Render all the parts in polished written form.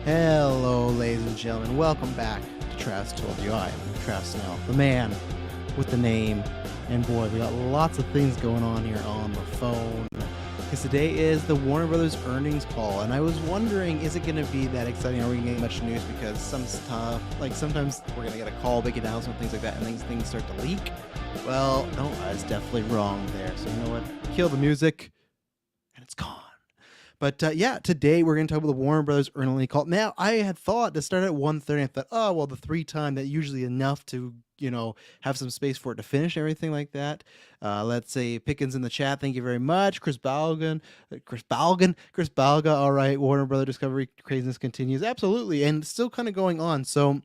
Hello, ladies and gentlemen. Welcome back to Travis Told You. I am Travis Snell, the man with the name. And boy, we got lots of things going on here on the phone. Because today is the Warner Brothers earnings call. And I was wondering, is it going to be that exciting? Are we going to get much news? Because some stuff, like sometimes we're going to get a call, big announcement, things like that, and things start to leak. Well, no, I was definitely wrong there. So you know what? Kill the music, and it's gone. But yeah, today we're going to talk about the Warner Brothers earnings call. Now, I had thought to start at 1:30. I thought, oh, well, the 3-time, that usually enough to, have some space for it to finish, everything like that. Let's say Pickens in the chat. Thank you very much. Chris Balga. All right. Warner Brothers Discovery craziness continues. Absolutely. And still kind of going on. So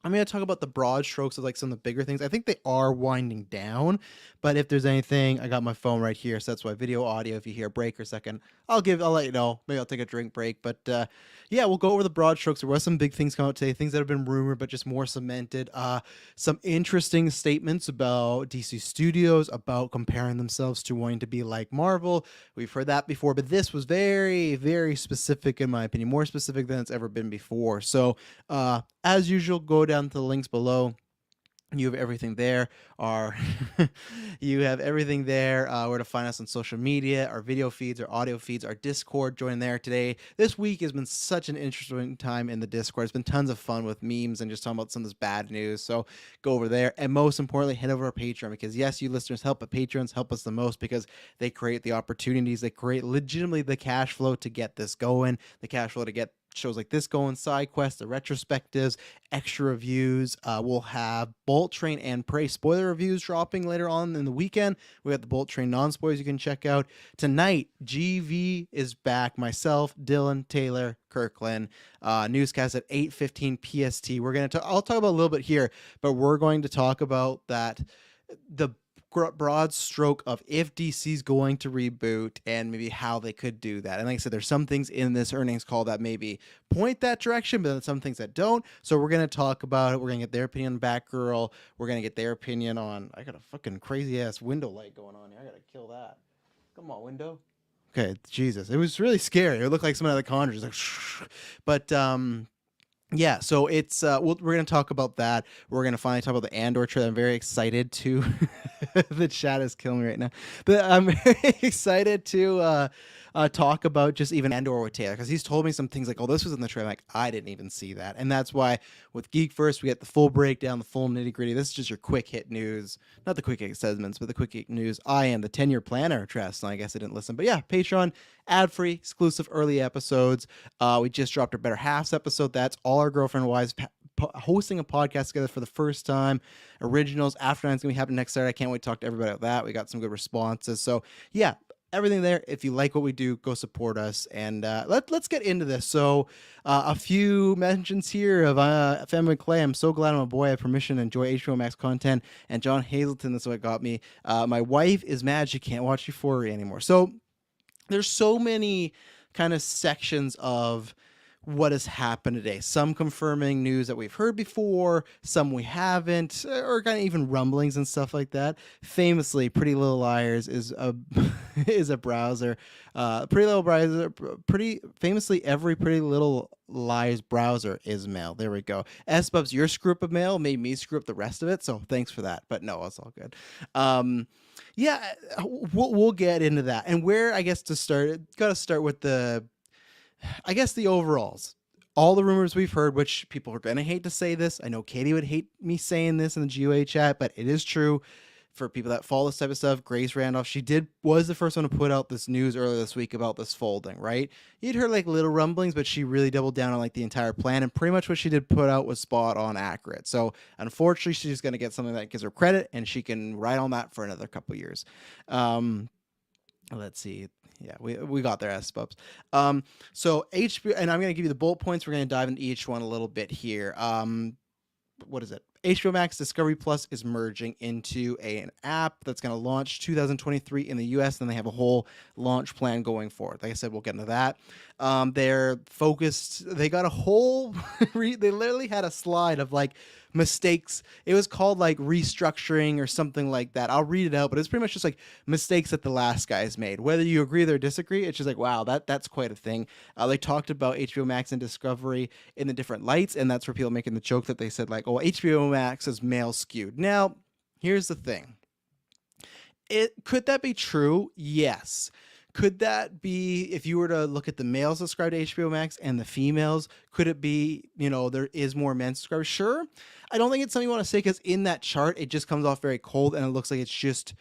I'm going to talk about the broad strokes of like some of the bigger things. I think they are winding down, but if there's anything, I got my phone right here. So that's why video, audio, if you hear a break or a second, I'll let you know. Maybe I'll take a drink break, but yeah, we'll go over the broad strokes. There was some big things coming out today, things that have been rumored, but just more cemented. Some interesting statements about DC Studios, about comparing themselves to wanting to be like Marvel. We've heard that before, but this was very, very specific in my opinion, more specific than it's ever been before. So as usual, go down to the links below. You have everything there. You have everything there. Where to find us on social media, our video feeds, our audio feeds, our Discord. Join there today. This week has been such an interesting time in the Discord. It's been tons of fun with memes and just talking about some of this bad news. So go over there. And most importantly, head over to Patreon, because yes, you listeners help, but Patrons help us the most because they create the opportunities. They create legitimately the cash flow to get this going, the cash flow to get shows like this going, side quests, the retrospectives, extra reviews. We'll have Bolt Train and Prey spoiler reviews dropping later on in the weekend. We got the Bolt Train non-spoilers you can check out. Tonight, GV is back. Myself, Dylan, Taylor, Kirklin. Newscast at 8:15 PST. I'll talk about a little bit here, but we're going to talk about that, the broad stroke of if DC's going to reboot and maybe how they could do that. And like I said, there's some things in this earnings call that maybe point that direction, but then some things that don't. So we're going to talk about it. We're going to get their opinion on Batgirl. We're going to get their opinion on, I got a fucking crazy ass window light going on here. I got to kill that. Come on, window. Okay. Jesus. It was really scary. It looked like some of the Conjures. Like, but, yeah, so it's we're going to talk about that. We're going to finally talk about the Andor trailer. I'm very excited to the chat is killing me right now. But I'm very excited to talk about just even Andor with Taylor, because he's told me some things like, oh, this was in the trailer. Like, I didn't even see that. And that's why with GeekVerse, we get the full breakdown, the full nitty gritty. This is just your quick hit news. Not the quick hit segments, but the quick hit news. I am the 10-year planner, Tress. I guess I didn't listen. But yeah, Patreon, ad-free, exclusive early episodes. We just dropped our Better Halves episode. That's all our girlfriend wives hosting a podcast together for the first time. Originals After Nine's going to be happening next Saturday. I can't wait to talk to everybody about that. We got some good responses. So yeah, everything there. If you like what we do, go support us. And let's get into this. So a few mentions here of Family Clay. I'm so glad I'm a boy. I have permission to enjoy HBO Max content. And John Hazelton, that's what got me. My wife is mad she can't watch Euphoria anymore. So there's so many kind of sections of what has happened today. Some confirming news that we've heard before, some we haven't, or kind of even rumblings and stuff like that. Famously, Pretty Little Liars is a is a browser. Pretty Little Browser. Pretty famously, every Pretty Little Liars browser is mail. There we go. S-Bubs, your screw up of mail made me screw up the rest of it, so thanks for that. But no, it's all good. Yeah, we'll get into that. And where I guess to start, got to start with the overalls. All the rumors we've heard, which people are going to hate to say this. I know Katie would hate me saying this in the GOA chat, but it is true for people that follow this type of stuff. Grace Randolph, was the first one to put out this news earlier this week about this folding, right? You'd heard like little rumblings, but she really doubled down on like the entire plan, and pretty much what she did put out was spot on accurate. So unfortunately, she's going to get something that gives her credit, and she can ride on that for another couple years. Let's see. Yeah, we got their S-Bubs. So HBO, and I'm going to give you the bullet points. We're going to dive into each one a little bit here. What is it? HBO Max Discovery Plus is merging into an app that's going to launch 2023 in the US. And they have a whole launch plan going forward. Like I said, we'll get into that. They're focused. They got a whole, they literally had a slide of like mistakes. It was called like restructuring or something like that. I'll read it out, but it's pretty much just like mistakes that the last guys made. Whether you agree or disagree, it's just like, wow, that's quite a thing. They talked about HBO Max and Discovery in the different lights, and that's where people making the joke that they said like, oh, HBO Max is male skewed. Now, here's the thing. Could that be true? Yes. Could that be, if you were to look at the males subscribed to HBO Max and the females, could it be, there is more men subscribers? Sure. I don't think it's something you want to say, because in that chart, it just comes off very cold and it looks like it's just,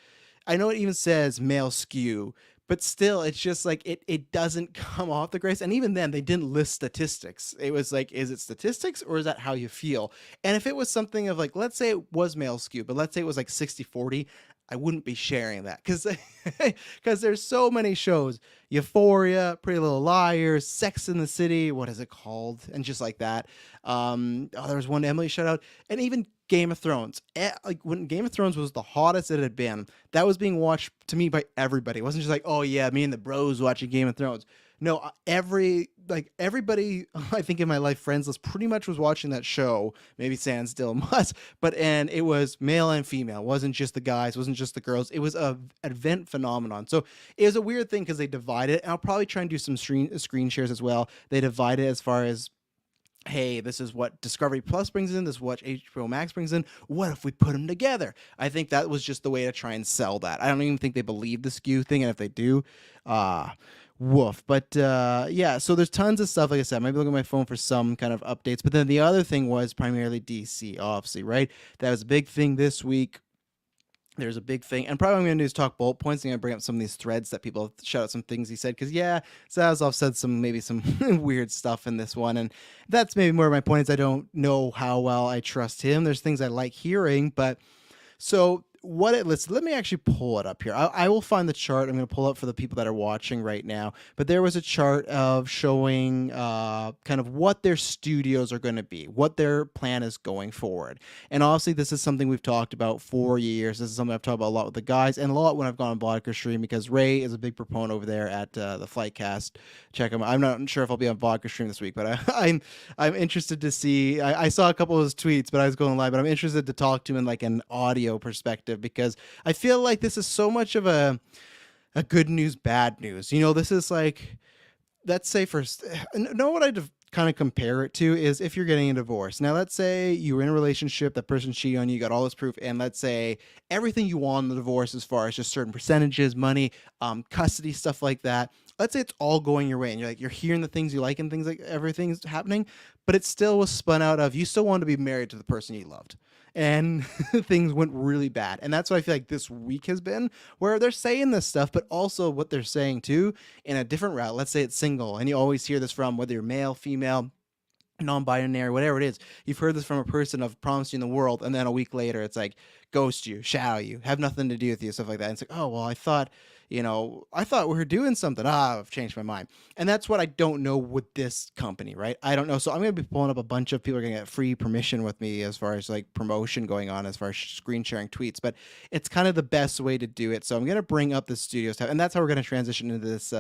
I know it even says male skew, but still, it's just like it doesn't come off the grace. And even then, they didn't list statistics. It was like, is it statistics or is that how you feel? And if it was something of like, let's say it was male skew, but let's say it was like 60-40, I wouldn't be sharing that, because there's so many shows: Euphoria, Pretty Little Liars, Sex in the City, what is it called, and just like that. There was one Emily shut out, and even Game of Thrones. Like when Game of Thrones was the hottest it had been, that was being watched to me by everybody. It wasn't just like, oh yeah, me and the bros watching Game of Thrones. No, everybody I think in my life friends list pretty much was watching that show. Maybe Sand still must, and it was male and female. It wasn't just the guys, it wasn't just the girls. It was an event phenomenon. So it was a weird thing because they divide it. And I'll probably try and do some screen shares as well. They divide it as far as, hey, this is what Discovery Plus brings in, this is what HBO Max brings in. What if we put them together? I think that was just the way to try and sell that. I don't even think they believe the skew thing, and if they do, woof. But yeah, so there's tons of stuff. Like I said, maybe look at my phone for some kind of updates. But then the other thing was primarily DC, obviously, right? That was a big thing this week. There's a big thing, and probably what I'm going to do is talk bullet points. I'm going to bring up some of these threads that people shout out some things he said, because yeah, Zaslav said maybe some weird stuff in this one, and that's maybe more of my point is I don't know how well I trust him. There's things I like hearing, but so what it lists, let me actually pull it up here. I will find the chart. I'm going to pull up for the people that are watching right now, but there was a chart of showing kind of what their studios are going to be, what their plan is going forward. And obviously this is something we've talked about for years. This is something I've talked about a lot with the guys, and a lot when I've gone on Vodka Stream, because Ray is a big proponent over there at the Flightcast. Check him out. I'm not sure if I'll be on Vodka Stream this week, but I'm interested to see. I saw a couple of his tweets, but I was going live, but I'm interested to talk to him in like an audio perspective, because I feel like this is so much of a good news, bad news. This is like, let's say what I'd kind of compare it to is if you're getting a divorce. Now, let's say you were in a relationship, that person cheated on you, got all this proof, and let's say everything you want in the divorce as far as just certain percentages, money, custody, stuff like that. Let's say it's all going your way, and you're hearing the things you like and things like everything's happening, but it still was spun out of you still wanted to be married to the person you loved. And things went really bad. And that's what I feel like this week has been, where they're saying this stuff, but also what they're saying too in a different route. Let's say it's single, and you always hear this from, whether you're male, female, non-binary, whatever it is. You've heard this from a person of promising the world, and then a week later it's like ghost you, shadow you, have nothing to do with you, stuff like that. And it's like, oh, well, I thought we were doing something. I've changed my mind. And that's what I don't know with this company, right? I don't know. So I'm going to be pulling up a bunch of people are going to get free permission with me as far as like promotion going on, as far as screen sharing tweets, but it's kind of the best way to do it. So I'm going to bring up the studio stuff, and that's how we're going to transition into this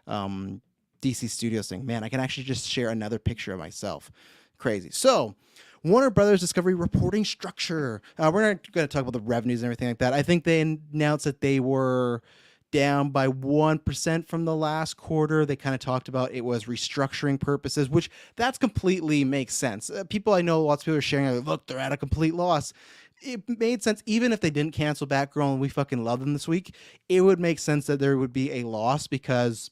DC Studios thing. Man, I can actually just share another picture of myself. Crazy. So Warner Brothers Discovery reporting structure. We're not going to talk about the revenues and everything like that. I think they announced that they were down by 1% from the last quarter. They kind of talked about it was restructuring purposes, which that's completely makes sense. People I know, lots of people are sharing, like, look, they're at a complete loss. It made sense, even if they didn't cancel Batgirl and we fucking love them this week, it would make sense that there would be a loss, because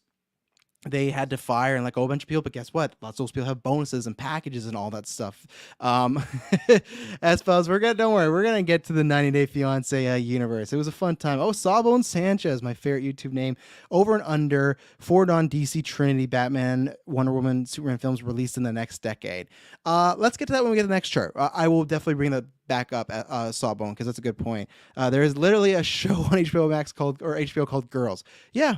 they had to fire and like a whole bunch of people, but guess what? Lots of those people have bonuses and packages and all that stuff. As far as don't worry, we're gonna get to the 90 Day Fiance universe. It was a fun time. Oh, Sawbone Sanchez, my favorite YouTube name. Over and under 4 non-DC Trinity Batman, Wonder Woman, Superman films released in the next decade. Let's get to that when we get to the next chart. I will definitely bring that back up at Sawbone, because that's a good point. There is literally a show on HBO Max HBO called Girls. Yeah,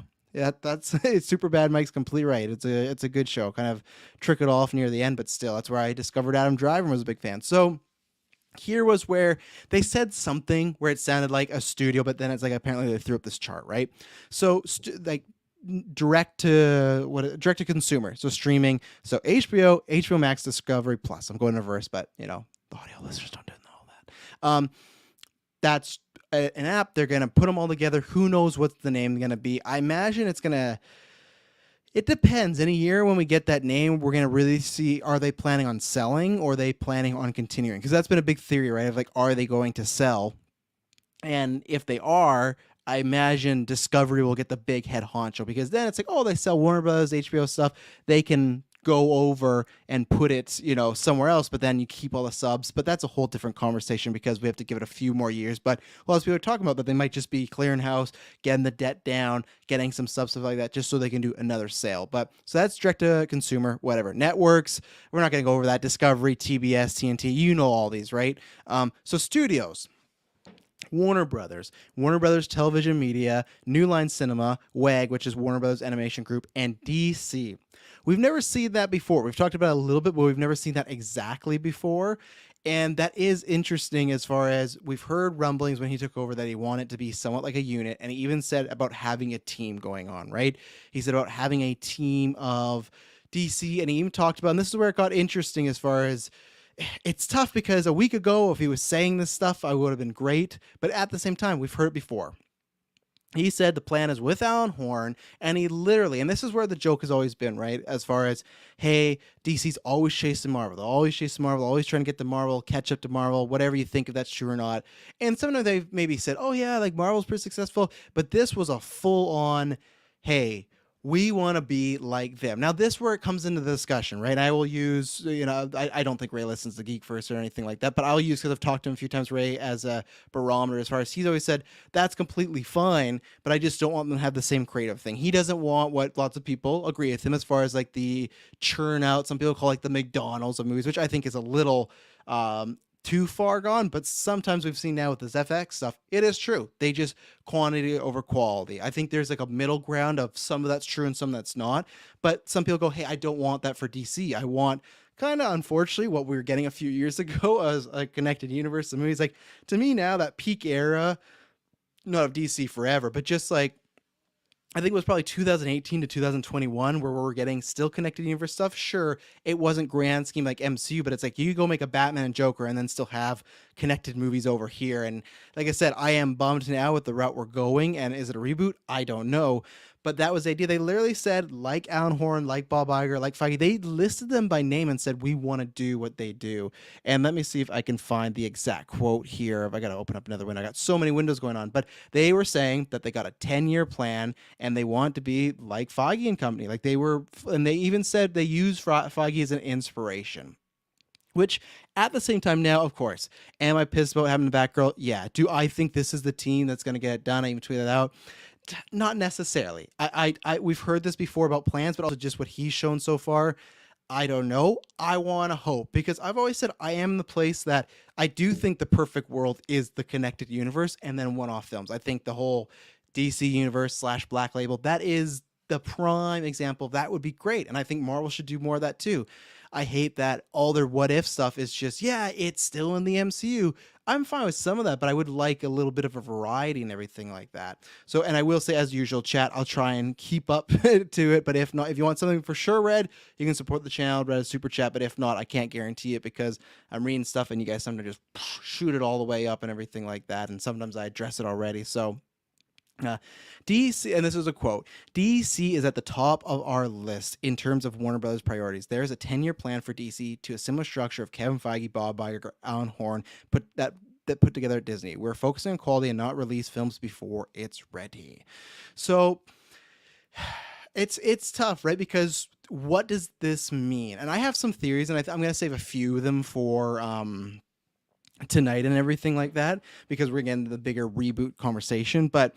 that's it's super bad. Mike's completely right. It's a good show. Kind of trickled off near the end, but still, that's where I discovered Adam Driver and was a big fan. So here was where they said something where it sounded like a studio, but then it's like apparently they threw up this chart, right? So direct to consumer, so streaming. So HBO Max, Discovery Plus. I'm going in reverse, but The audio listeners don't know that. That's an app. They're going to put them all together. Who knows what's the name going to be? I imagine it's going to... It depends. In a year when we get that name, we're going to really see, are they planning on selling or are they planning on continuing? Because that's been a big theory, right? Of like, are they going to sell? And if they are, I imagine Discovery will get the big head honcho, because then it's like, oh, they sell Warner Bros., HBO stuff. They can go over and put it, somewhere else, but then you keep all the subs. But that's a whole different conversation because we have to give it a few more years. But as we were talking about, that they might just be clearing house, getting the debt down, getting some subs, stuff like that, just so they can do another sale. But so that's direct to consumer, whatever. Networks, we're not going to go over that. Discovery, TBS, TNT, all these, right? So studios. Warner Brothers Television Media, New Line Cinema, WAG, which is Warner Brothers Animation Group, and DC. We've never seen that before. We've talked about it a little bit, but we've never seen that exactly before. And that is interesting, as far as we've heard rumblings when he took over that he wanted to be somewhat like a unit. And he even said about having a team going on, right? He said about having a team of DC, and he even talked about, and this is where it got interesting, as far as it's tough, because a week ago, if he was saying this stuff, I would have been great. But at the same time, we've heard it before. He said the plan is with Alan Horn, and he literally, and this is where the joke has always been, right? As far as, hey, DC's always chasing Marvel. They're always chasing Marvel, always trying to get to Marvel, catch up to Marvel, whatever you think, if that's true or not. And sometimes they've maybe said, oh yeah, like Marvel's pretty successful, but this was a full-on, hey, we want to be like them. Now, this is where it comes into the discussion, right? I will use, I don't think Ray listens to GeekVerse or anything like that, but I'll use, because I've talked to him a few times, Ray, as a barometer, as far as he's always said, that's completely fine, but I just don't want them to have the same creative thing. He doesn't want what lots of people agree with him, as far as like the churn out, some people call like the McDonald's of movies, which I think is a little too far gone, but sometimes we've seen now with this FX stuff, it is true. They just quantity over quality. I think there's like a middle ground of some of that's true and some that's not, but some people go, hey, I don't want that for DC. I want kind of, unfortunately, what we were getting a few years ago as a connected universe of movies. Like, to me now, that peak era, not of DC forever, but just like, I think it was probably 2018 to 2021 where we're getting still connected universe stuff. Sure, it wasn't grand scheme like MCU, but it's like you go make a Batman and Joker and then still have connected movies over here. And like I said, I am bummed now with the route we're going. And is it a reboot? I don't know. But that was the idea. They literally said, like Alan Horn, like Bob Iger, like Feige, they listed them by name and said, we want to do what they do. And let me see if I can find the exact quote here. If I got to open up another window, I got so many windows going on. But they were saying that they got a 10-year plan and they want to be like Feige and company. Like they were, and they even said they use Feige as an inspiration. Which, at the same time now, of course, am I pissed about having the Batgirl? Yeah. Do I think this is the team that's going to get it done? I even tweeted out. Not necessarily. We've heard this before about plans, but also just what he's shown so far. I don't know. I want to hope, because I've always said I am the place that I do think the perfect world is the connected universe and then one-off films. I think the whole DC universe / Black Label, that is the prime example. That would be great. And I think Marvel should do more of that too. I hate that all their what if stuff is just, yeah, it's still in the MCU. I'm fine with some of that, but I would like a little bit of a variety and everything like that. So, and I will say, as usual, chat, I'll try and keep up to it. But if not, if you want something for sure, Red, you can support the channel, Red, super chat. But if not, I can't guarantee it, because I'm reading stuff and you guys sometimes just shoot it all the way up and everything like that. And sometimes I address it already. So, DC, and this is a quote, DC is at the top of our list in terms of Warner Brothers priorities. There's a 10-year plan for DC to a similar structure of Kevin Feige, Bob Iger, Alan Horn, that put together at Disney. We're focusing on quality and not release films before it's ready. So it's tough, right? Because what does this mean? And I have some theories, and I'm going to save a few of them for tonight and everything like that, because we're getting to the bigger reboot conversation. But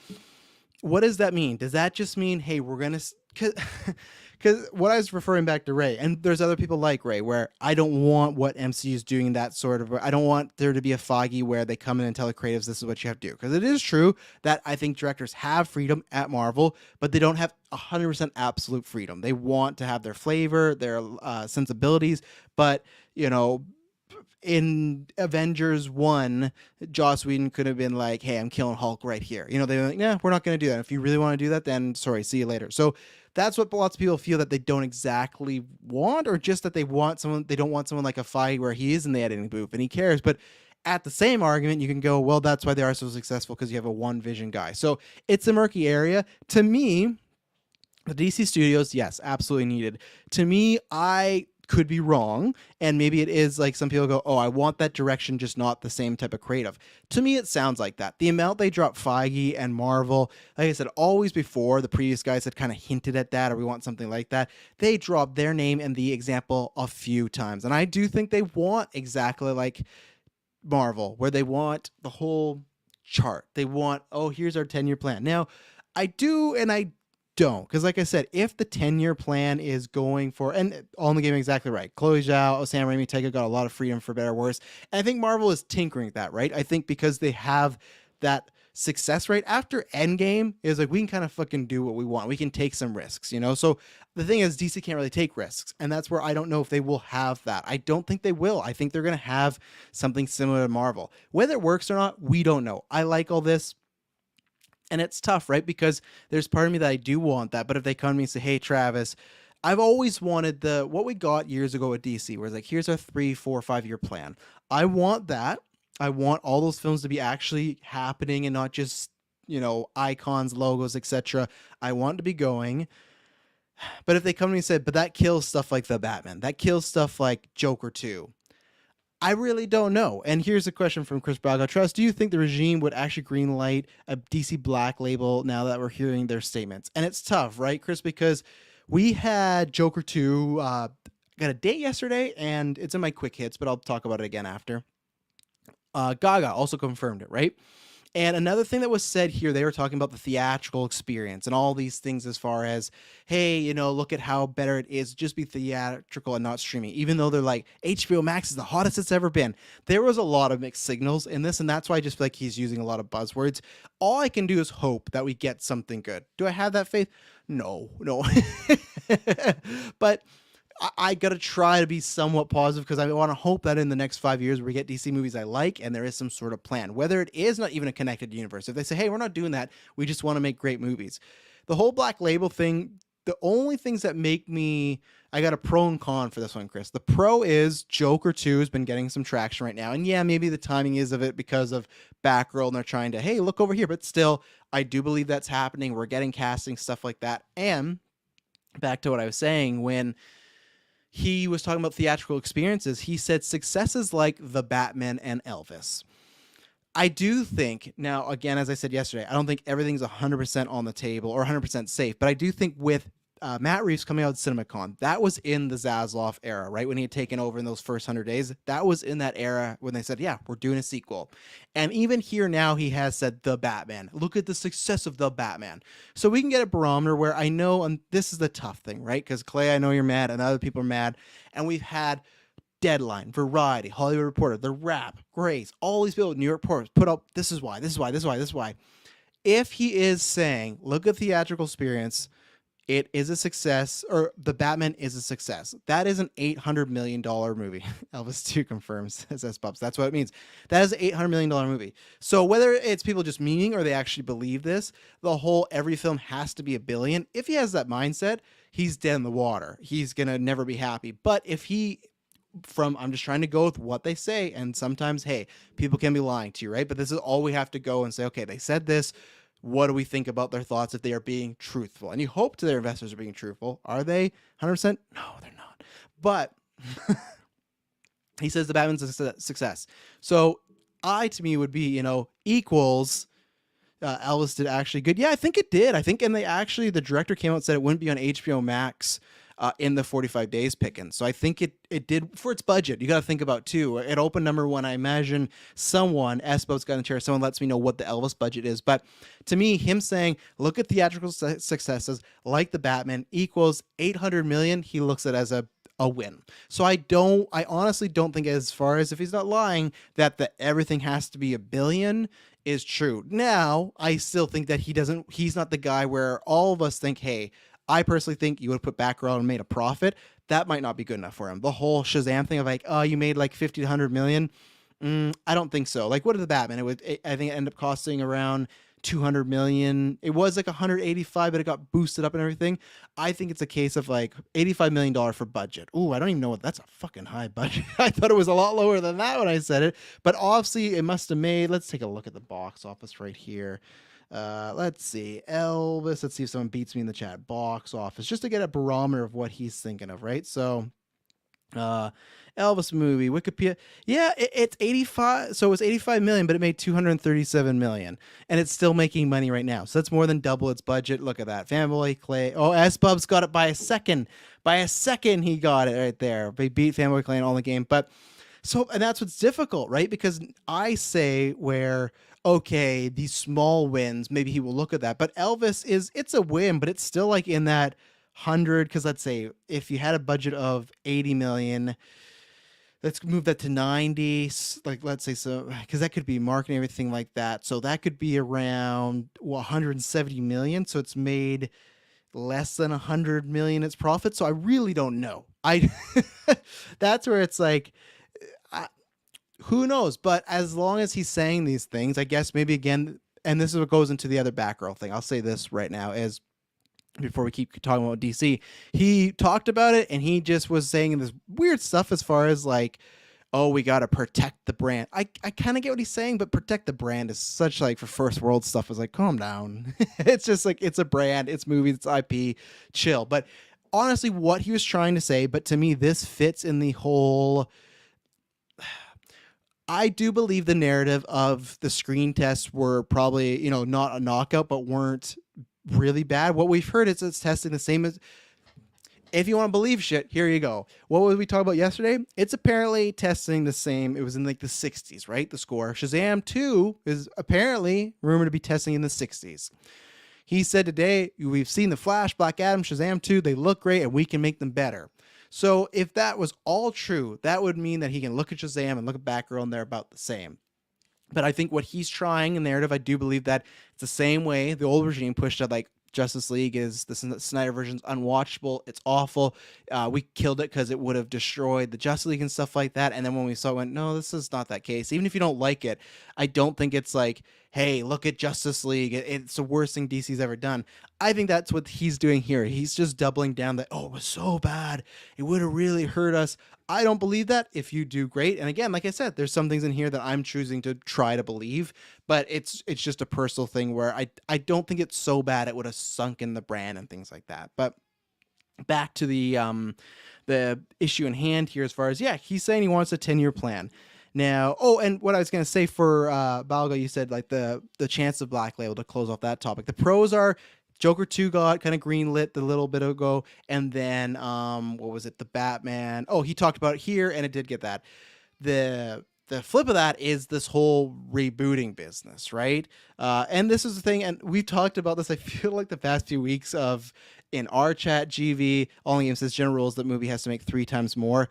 what does that mean? Does that just mean, hey, we're gonna, because what I was referring back to Ray, and there's other people like Ray, where I don't want what MCU is doing, that sort of, I don't want there to be a Feige where they come in and tell the creatives this is what you have to do, because it is true that I think directors have freedom at Marvel, but they don't have 100% absolute freedom. They want to have their flavor, their sensibilities, but in Avengers 1, Joss Whedon could have been like, hey, I'm killing Hulk right here. They were like, nah, we're not going to do that. If you really want to do that, then sorry, see you later. So that's what lots of people feel that they don't exactly want, or just that they don't want someone like a Feige where he is in the editing booth and he cares. But at the same argument, you can go, well, that's why they are so successful, because you have a one vision guy. So it's a murky area. To me, the DC studios, yes, absolutely needed. To me, I could be wrong, and maybe it is like some people go, oh, I want that direction, just not the same type of creative. To me, it sounds like that. The amount they dropped Feige and Marvel, like I said, always before, the previous guys had kind of hinted at that, or we want something like that. They dropped their name and the example a few times, and I do think they want exactly like Marvel, where they want the whole chart. They want, oh, here's our 10-year plan. Now, I do and I don't, because like I said, if the 10-year plan is going for, and on the game exactly right, Chloe Zhao, Sam Raimi, Taika got a lot of freedom for better or worse, and I think Marvel is tinkering with that, right? I think because they have that success rate after Endgame is like, we can kind of fucking do what we want. We can take some risks, you know? So the thing is, DC can't really take risks, and that's where I don't know if they will have that. I don't think they will. I think they're going to have something similar to Marvel. Whether it works or not, we don't know. I like all this. And it's tough, right? Because there's part of me that I do want that. But if they come to me and say, hey, Travis, I've always wanted what we got years ago at DC, where it's like, here's our 3, 4, 5-year plan. I want that. I want all those films to be actually happening and not just, icons, logos, etc. I want to be going. But if they come to me and say, but that kills stuff like The Batman, that kills stuff like Joker 2, I really don't know. And here's a question from Chris Braga. Trust, do you think the regime would actually greenlight a DC Black label now that we're hearing their statements? And it's tough, right, Chris? Because we had Joker 2, got a date yesterday, and it's in my quick hits, but I'll talk about it again after. Gaga also confirmed it, right? And another thing that was said here, they were talking about the theatrical experience and all these things as far as, hey, look at how better it is. Just be theatrical and not streaming, even though they're like, HBO Max is the hottest it's ever been. There was a lot of mixed signals in this, and that's why I just feel like he's using a lot of buzzwords. All I can do is hope that we get something good. Do I have that faith? No. But I got to try to be somewhat positive, because I want to hope that in the next 5 years we get DC movies I like and there is some sort of plan, whether it is not even a connected universe. If they say, hey, we're not doing that, we just want to make great movies. The whole Black Label thing, the only things that make me, I got a pro and con for this one, Chris. The pro is Joker 2 has been getting some traction right now. And yeah, maybe the timing is of it because of Batgirl and they're trying to, hey, look over here. But still, I do believe that's happening. We're getting casting, stuff like that. And back to what I was saying, when he was talking about theatrical experiences, he said successes like The Batman and Elvis. I do think, now, again, as I said yesterday, I don't think everything's 100% on the table or 100% safe, but I do think with Matt Reeves coming out of CinemaCon, that was in the Zaslav era, right? When he had taken over in those first 100 days, that was in that era when they said, yeah, we're doing a sequel. And even here now, he has said The Batman. Look at the success of The Batman. So we can get a barometer where I know, and this is the tough thing, right? Because Clay, I know you're mad, and other people are mad, and we've had Deadline, Variety, Hollywood Reporter, The Wrap, Grace, all these people, New York Post, put up, this is why. If he is saying, look at theatrical experience, it is a success, or The Batman is a success. That is an $800 million movie. Elvis 2 confirms, says Bubs. That's what it means. That is an $800 million movie. So whether it's people just memeing or they actually believe this, the whole every film has to be $1 billion. If he has that mindset, he's dead in the water. He's going to never be happy. But if he, I'm just trying to go with what they say, and sometimes, hey, people can be lying to you, right? But this is all we have to go and say, okay, they said this. What do we think about their thoughts if they are being truthful? And you hope their investors are being truthful. Are they 100%? No, they're not. But he says The Batman's a success. So to me would be, equals Elvis did actually good. Yeah, I think it did. I think, and the director came out and said it wouldn't be on HBO Max in the 45 days picking. So I think it did for its budget. You got to think about too. It opened number 1. I imagine someone, S-Boat's got in the chair, someone lets me know what the Elvis budget is. But to me, him saying, look at theatrical successes like The Batman equals 800 million, he looks at it as a win. So I honestly don't think, as far as if he's not lying, that everything has to be $1 billion is true. Now, I still think that he's not the guy where all of us think, hey, I personally think you would put Batgirl and made a profit. That might not be good enough for him. The whole Shazam thing of like, oh, you made like 50 to 100 million. I don't think so. Like, what did The Batman? I think it ended up costing around 200 million. It was like 185, but it got boosted up and everything. I think it's a case of like $85 million for budget. Ooh, I don't even know what that's a fucking high budget. I thought it was a lot lower than that when I said it, but obviously it must have made, let's take a look at the box office right here. Let's see. Elvis. Let's see if someone beats me in the chat. Box office, just to get a barometer of what he's thinking of, right? So, Elvis movie, Wikipedia. Yeah, it's 85. So it was 85 million, but it made 237 million, and it's still making money right now. So that's more than double its budget. Look at that. Family Clay. Oh, S Bub's got it by a second. By a second, he got it right there. They beat Family Clay in all the game, but. So, and that's what's difficult, right? Because I say where, okay, these small wins, maybe he will look at that. But Elvis it's a win, but it's still like in that 100. Because let's say if you had a budget of 80 million, let's move that to 90. Like, let's say so, because that could be marketing, everything like that. So that could be around 170 million. So it's made less than 100 million its profit. So I really don't know. That's where it's like, who knows? But as long as he's saying these things, I guess maybe again, and this is what goes into the other Batgirl thing. I'll say this right now is before we keep talking about DC, he talked about it and he just was saying this weird stuff as far as like, oh, we got to protect the brand. I kind of get what he's saying, but protect the brand is such like for first world stuff is like, calm down. It's just like, it's a brand, it's movies, it's IP, chill. But honestly, what he was trying to say, but to me, this fits in the whole, I do believe the narrative of the screen tests were probably, not a knockout, but weren't really bad. What we've heard is it's testing the same as, if you want to believe shit, here you go. What was we talking about yesterday? It's apparently testing the same. It was in like the 60s, right? The score. Shazam 2 is apparently rumored to be testing in the 60s. He said today, we've seen The Flash, Black Adam, Shazam 2. They look great and we can make them better. So if that was all true, that would mean that he can look at Shazam and look at Batgirl and they're about the same. But I think what he's trying in the narrative, I do believe that it's the same way the old regime pushed out like Justice League is the Snyder version's unwatchable. It's awful. We killed it because it would have destroyed the Justice League and stuff like that. And then when we saw it, went, no, this is not that case. Even if you don't like it, I don't think it's like, hey, look at Justice League. It's the worst thing DC's ever done. I think that's what he's doing here. He's just doubling down that, oh, it was so bad. It would have really hurt us. I don't believe that. If you do, great. And again, like I said, there's some things in here that I'm choosing to try to believe, but it's just a personal thing where I don't think it's so bad it would have sunk in the brand and things like that. But back to the issue in hand here as far as, yeah, he's saying he wants a 10-year plan. Now, oh, and what I was going to say for Balga, you said like the chance of Black Label, to close off that topic. The pros are Joker 2 got kind of greenlit a little bit ago, and then what was it? The Batman. Oh, he talked about it here, and it did get that. The flip of that is this whole rebooting business, right? And this is the thing, and we've talked about this, I feel like the past few weeks of in our chat, GV, Only Game says general rules that movie has to make 3 times more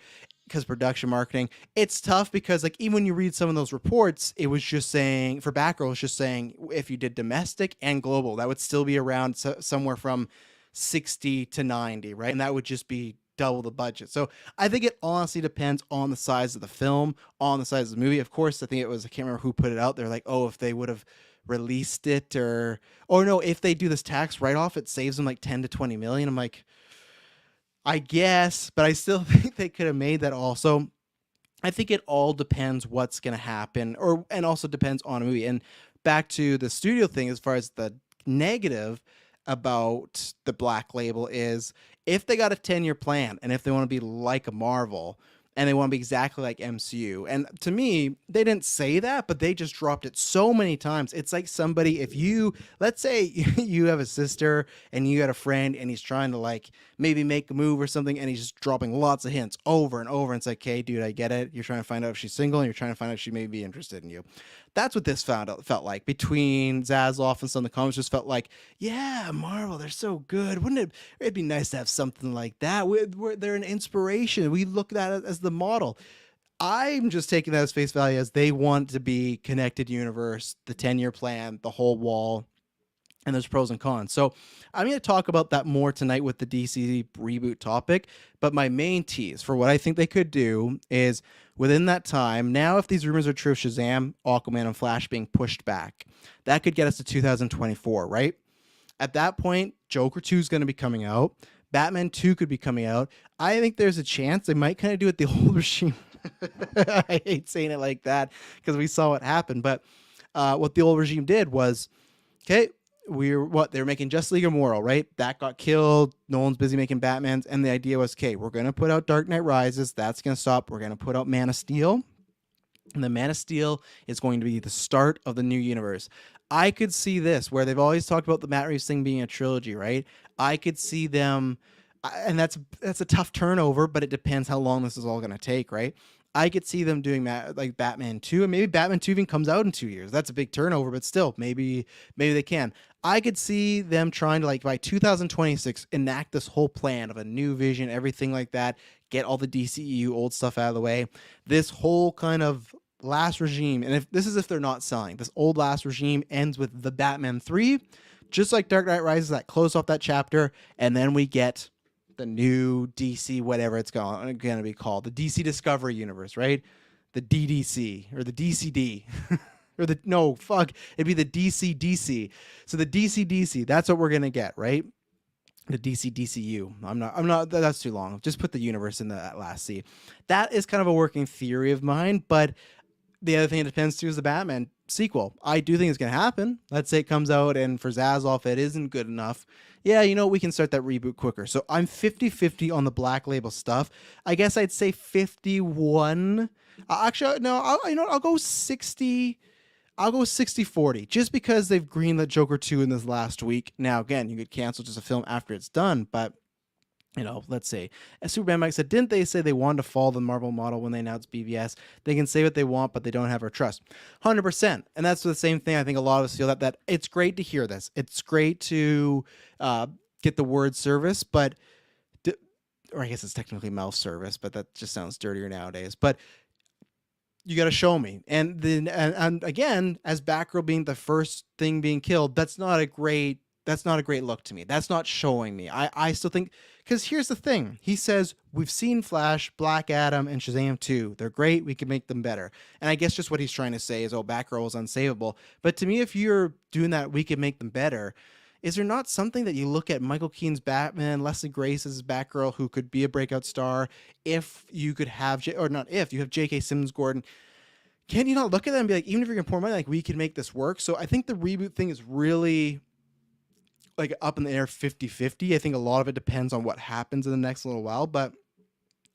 because production marketing. It's tough because like even when you read some of those reports, it was just saying for Batgirl, it's just saying if you did domestic and global, that would still be around somewhere from 60 to 90, right? And that would just be double the budget. So I think it honestly depends on the size of the film, on the size of the movie. Of course, I think it was, I can't remember who put it out there, like, oh, if they would have released it or no, if they do this tax write-off, it saves them like 10 to 20 million. I'm like, I guess, but I still think they could have made that also. I think it all depends what's going to happen, and also depends on a movie. And back to the studio thing, as far as the negative about the Black Label is if they got a 10-year plan and if they want to be like a Marvel and they want to be exactly like MCU. And to me, they didn't say that, but they just dropped it so many times. It's like somebody, if you, let's say you have a sister and you got a friend and he's trying to like maybe make a move or something and he's just dropping lots of hints over and over. And it's like, hey, dude, I get it. You're trying to find out if she's single and you're trying to find out if she may be interested in you. That's what this felt like between Zaslav and some of the comments. Just felt like, yeah, Marvel, they're so good. Wouldn't it'd be nice to have something like that. They're an inspiration. We look at it as the model. I'm just taking that as face value as they want to be connected universe, the 10-year plan, the whole wall. and there's pros and cons. So I'm going to talk about that more tonight with the DC reboot topic. But my main tease for what I think they could do is within that time, now if these rumors are true, Shazam, Aquaman, and Flash being pushed back, that could get us to 2024, right? At that point, Joker 2 is going to be coming out. Batman 2 could be coming out. I think there's a chance they might kind of do it the old regime. I hate saying it like that because we saw what happened. But what the old regime did was, okay, they were making Justice League Immortal, right? That got killed. Nolan's busy making Batmans. And the idea was, okay, we're going to put out Dark Knight Rises. That's going to stop. We're going to put out Man of Steel. And the Man of Steel is going to be the start of the new universe. I could see this where they've always talked about the Matt Reeves thing being a trilogy, right? I could see them, and that's a tough turnover, but it depends how long this is all going to take, right? I could see them doing like Batman 2, and maybe Batman 2 even comes out in 2 years. That's a big turnover, but still, maybe they can. I could see them trying to, like, by 2026, enact this whole plan of a new vision, everything like that, get all the DCEU old stuff out of the way. This whole kind of last regime, and if they're not selling, this old last regime ends with the Batman 3, just like Dark Knight Rises, that closed off that chapter, and then we get the new DC, whatever it's going to be called, the DC Discovery Universe, right? The DDC or the DCD. Or it'd be the DCDC. So the DCDC, that's what we're going to get, right? The DCDCU. I'm not, that's too long. Just put the universe in that last C. That is kind of a working theory of mine, but the other thing it depends too is the Batman sequel. I do think it's going to happen. Let's say it comes out and for Zazoff it isn't good enough. Yeah, we can start that reboot quicker. So I'm 50-50 on the Black Label stuff. I guess I'd say 51. Actually, no, I'll go 60. I'll go 60-40 just because they've greenlit Joker 2 in this last week. Now, again, you could cancel just a film after it's done, but let's say, as Superman Mike said, didn't they say they wanted to follow the Marvel model when they announced BVS? They can say what they want, but they don't have our trust. 100%. And that's the same thing. I think a lot of us feel that it's great to hear this. It's great to get the word service, but, or I guess it's technically mouth service, but that just sounds dirtier nowadays. But you got to show me. And then, and again, as Batgirl being the first thing being killed, that's not a great look to me. That's not showing me. I still think, because here's the thing. He says, we've seen Flash, Black Adam, and Shazam 2. They're great. We can make them better. And I guess just what he's trying to say is, Batgirl is unsavable. But to me, if you're doing that, we can make them better. Is there not something that you look at Michael Keaton's Batman, Leslie Grace's Batgirl, who could be a breakout star, if you could have, you have J.K. Simmons Gordon, can you not look at them and be like, even if you're going to pour money, like, we can make this work? So I think the reboot thing is really like up in the air 50-50. I think a lot of it depends on what happens in the next little while, but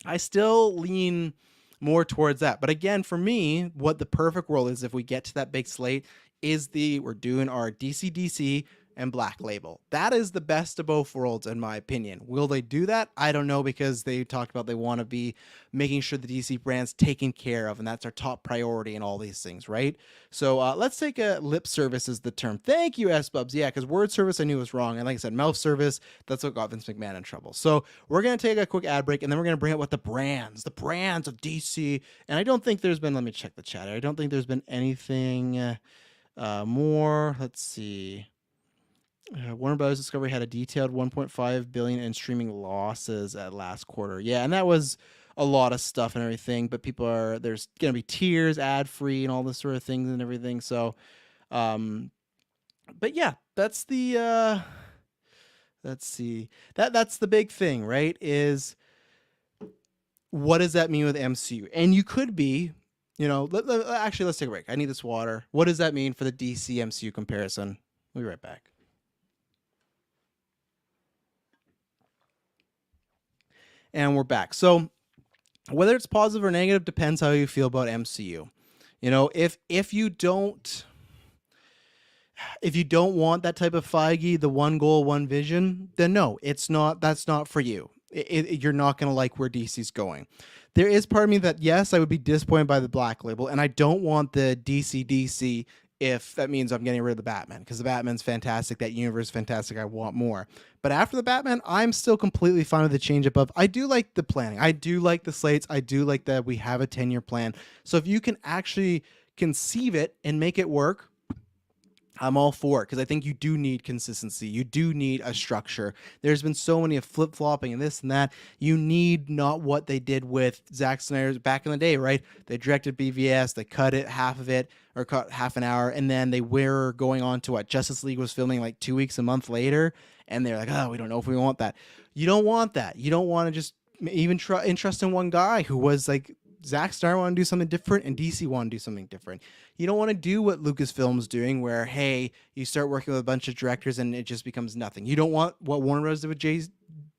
I still lean more towards that. But again, for me, what the perfect world is if we get to that big slate is we're doing our DC and Black Label. That is the best of both worlds, in my opinion. Will they do that? I don't know, because they talked about they want to be making sure the DC brand's taken care of, and that's our top priority in all these things, right? So let's take a lip service is the term. Thank you, S-Bubs. Yeah, because word service I knew was wrong. And like I said, mouth service, that's what got Vince McMahon in trouble. So we're going to take a quick ad break, and then we're going to bring up what the brands of DC. And I don't think there's been, let me check the chat. I don't think there's been anything more. Let's see. Warner Bros. Discovery had a detailed $1.5 billion in streaming losses at last quarter. Yeah, and that was a lot of stuff and everything, but there's going to be tiers, ad-free, and all this sort of things and everything. So, but yeah, that's the, let's see. That's the big thing, right? Is what does that mean with MCU? And you could be, actually, let's take a break. I need this water. What does that mean for the DC MCU comparison? We'll be right back. And we're back. So whether it's positive or negative depends how you feel about MCU. If you don't want that type of Feige, the one goal, one vision, then no, that's not for you. You're not going to like where DC's going. There is part of me that, yes, I would be disappointed by the Black Label, and I don't want the DC if that means I'm getting rid of the Batman, because the Batman's fantastic, that universe is fantastic, I want more. But after the Batman, I'm still completely fine with the change up of, I do like the planning, I do like the slates, I do like that we have a 10-year plan. So if you can actually conceive it and make it work, I'm all for it because I think you do need consistency. You do need a structure. There's been so many of flip flopping and this and that. You need not what they did with Zack Snyder's back in the day, right? They directed BVS, they cut it, half of it, or cut half an hour, and then they were going on to what Justice League was filming like 2 weeks, a month later, and they're like, oh, we don't know if we want that. You don't want that. You don't want to just even entrust in one guy who was like, Zack Snyder want to do something different and DC want to do something different. You don't want to do what Lucasfilm's doing where, hey, you start working with a bunch of directors and it just becomes nothing. You don't want what Warner Bros. Did with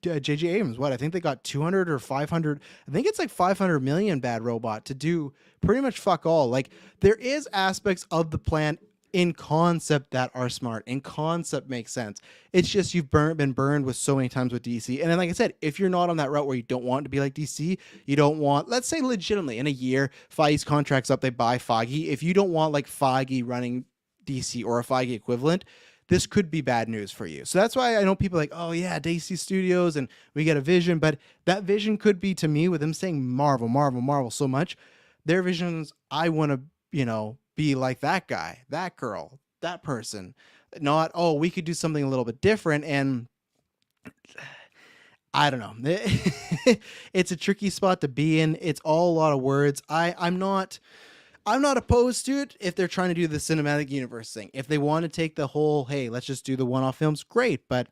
J.J. Abrams. What? I think they got 200 or 500. I think it's like 500 million, Bad Robot, to do pretty much fuck all. Like, there is aspects of the plan in concept that are smart. In concept makes sense. It's just you've been burned with so many times with DC. And then, like I said, if you're not on that route where you don't want to be like DC, you don't want, let's say legitimately in a year, Feige's contract's up, they buy Feige. If you don't want like Feige running DC or a Feige equivalent, this could be bad news for you. So that's why I know people are like, oh yeah, DC Studios and we get a vision, but that vision could be, to me, with them saying Marvel, Marvel, Marvel so much, their visions, I want to, be like that guy, that girl, that person. Not, oh, we could do something a little bit different. And I don't know. It's a tricky spot to be in. It's all a lot of words. I'm not opposed to it if they're trying to do the cinematic universe thing. If they want to take the whole, hey, let's just do the one-off films, great. But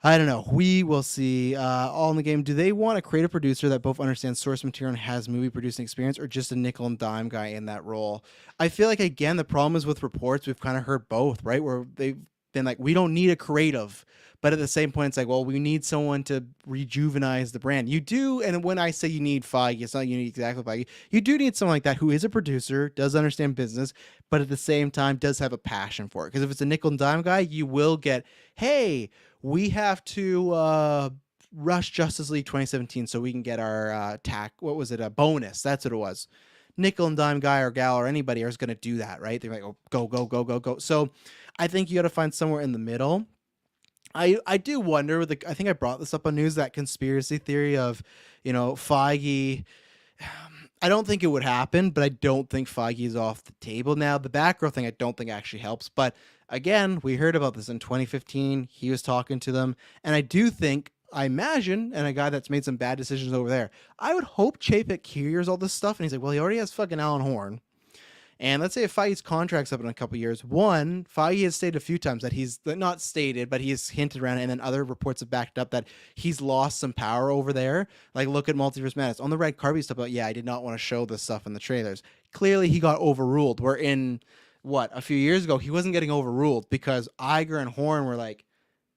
I don't know. We will see. All in the game. Do they want a creative producer that both understands source material and has movie producing experience, or just a nickel and dime guy in that role? I feel like, again, the problem is with reports, we've kind of heard both, right? Where they've been like, we don't need a creative. But at the same point, it's like, well, we need someone to rejuvenize the brand. You do, and when I say you need Feige, it's not you need exactly Feige. You do need someone like that who is a producer, does understand business, but at the same time does have a passion for it. Because if it's a nickel and dime guy, you will get, hey, we have to rush Justice League 2017 so we can get our a bonus. That's what it was. Nickel and dime guy or gal or anybody is going to do that, right? They're like, oh, go, go, go, go, go. So I think you got to find somewhere in the middle. I do wonder, I think I brought this up on news, that conspiracy theory of, Feige. I don't think it would happen, but I don't think Feige is off the table now. The Batgirl thing I don't think actually helps, but again, we heard about this in 2015. He was talking to them, and I do think, I imagine, and a guy that's made some bad decisions over there, I would hope Chapek hears all this stuff, and he's like, well, he already has fucking Alan Horn. And let's say if Feige's contract's up in a couple of years, one, Feige has stated a few times that he's not stated, but he's hinted around it, and then other reports have backed up that he's lost some power over there. Like, look at Multiverse Madness. On the red carpet stuff about, yeah, I did not want to show this stuff in the trailers. Clearly, he got overruled. Where in, a few years ago, he wasn't getting overruled because Iger and Horn were like,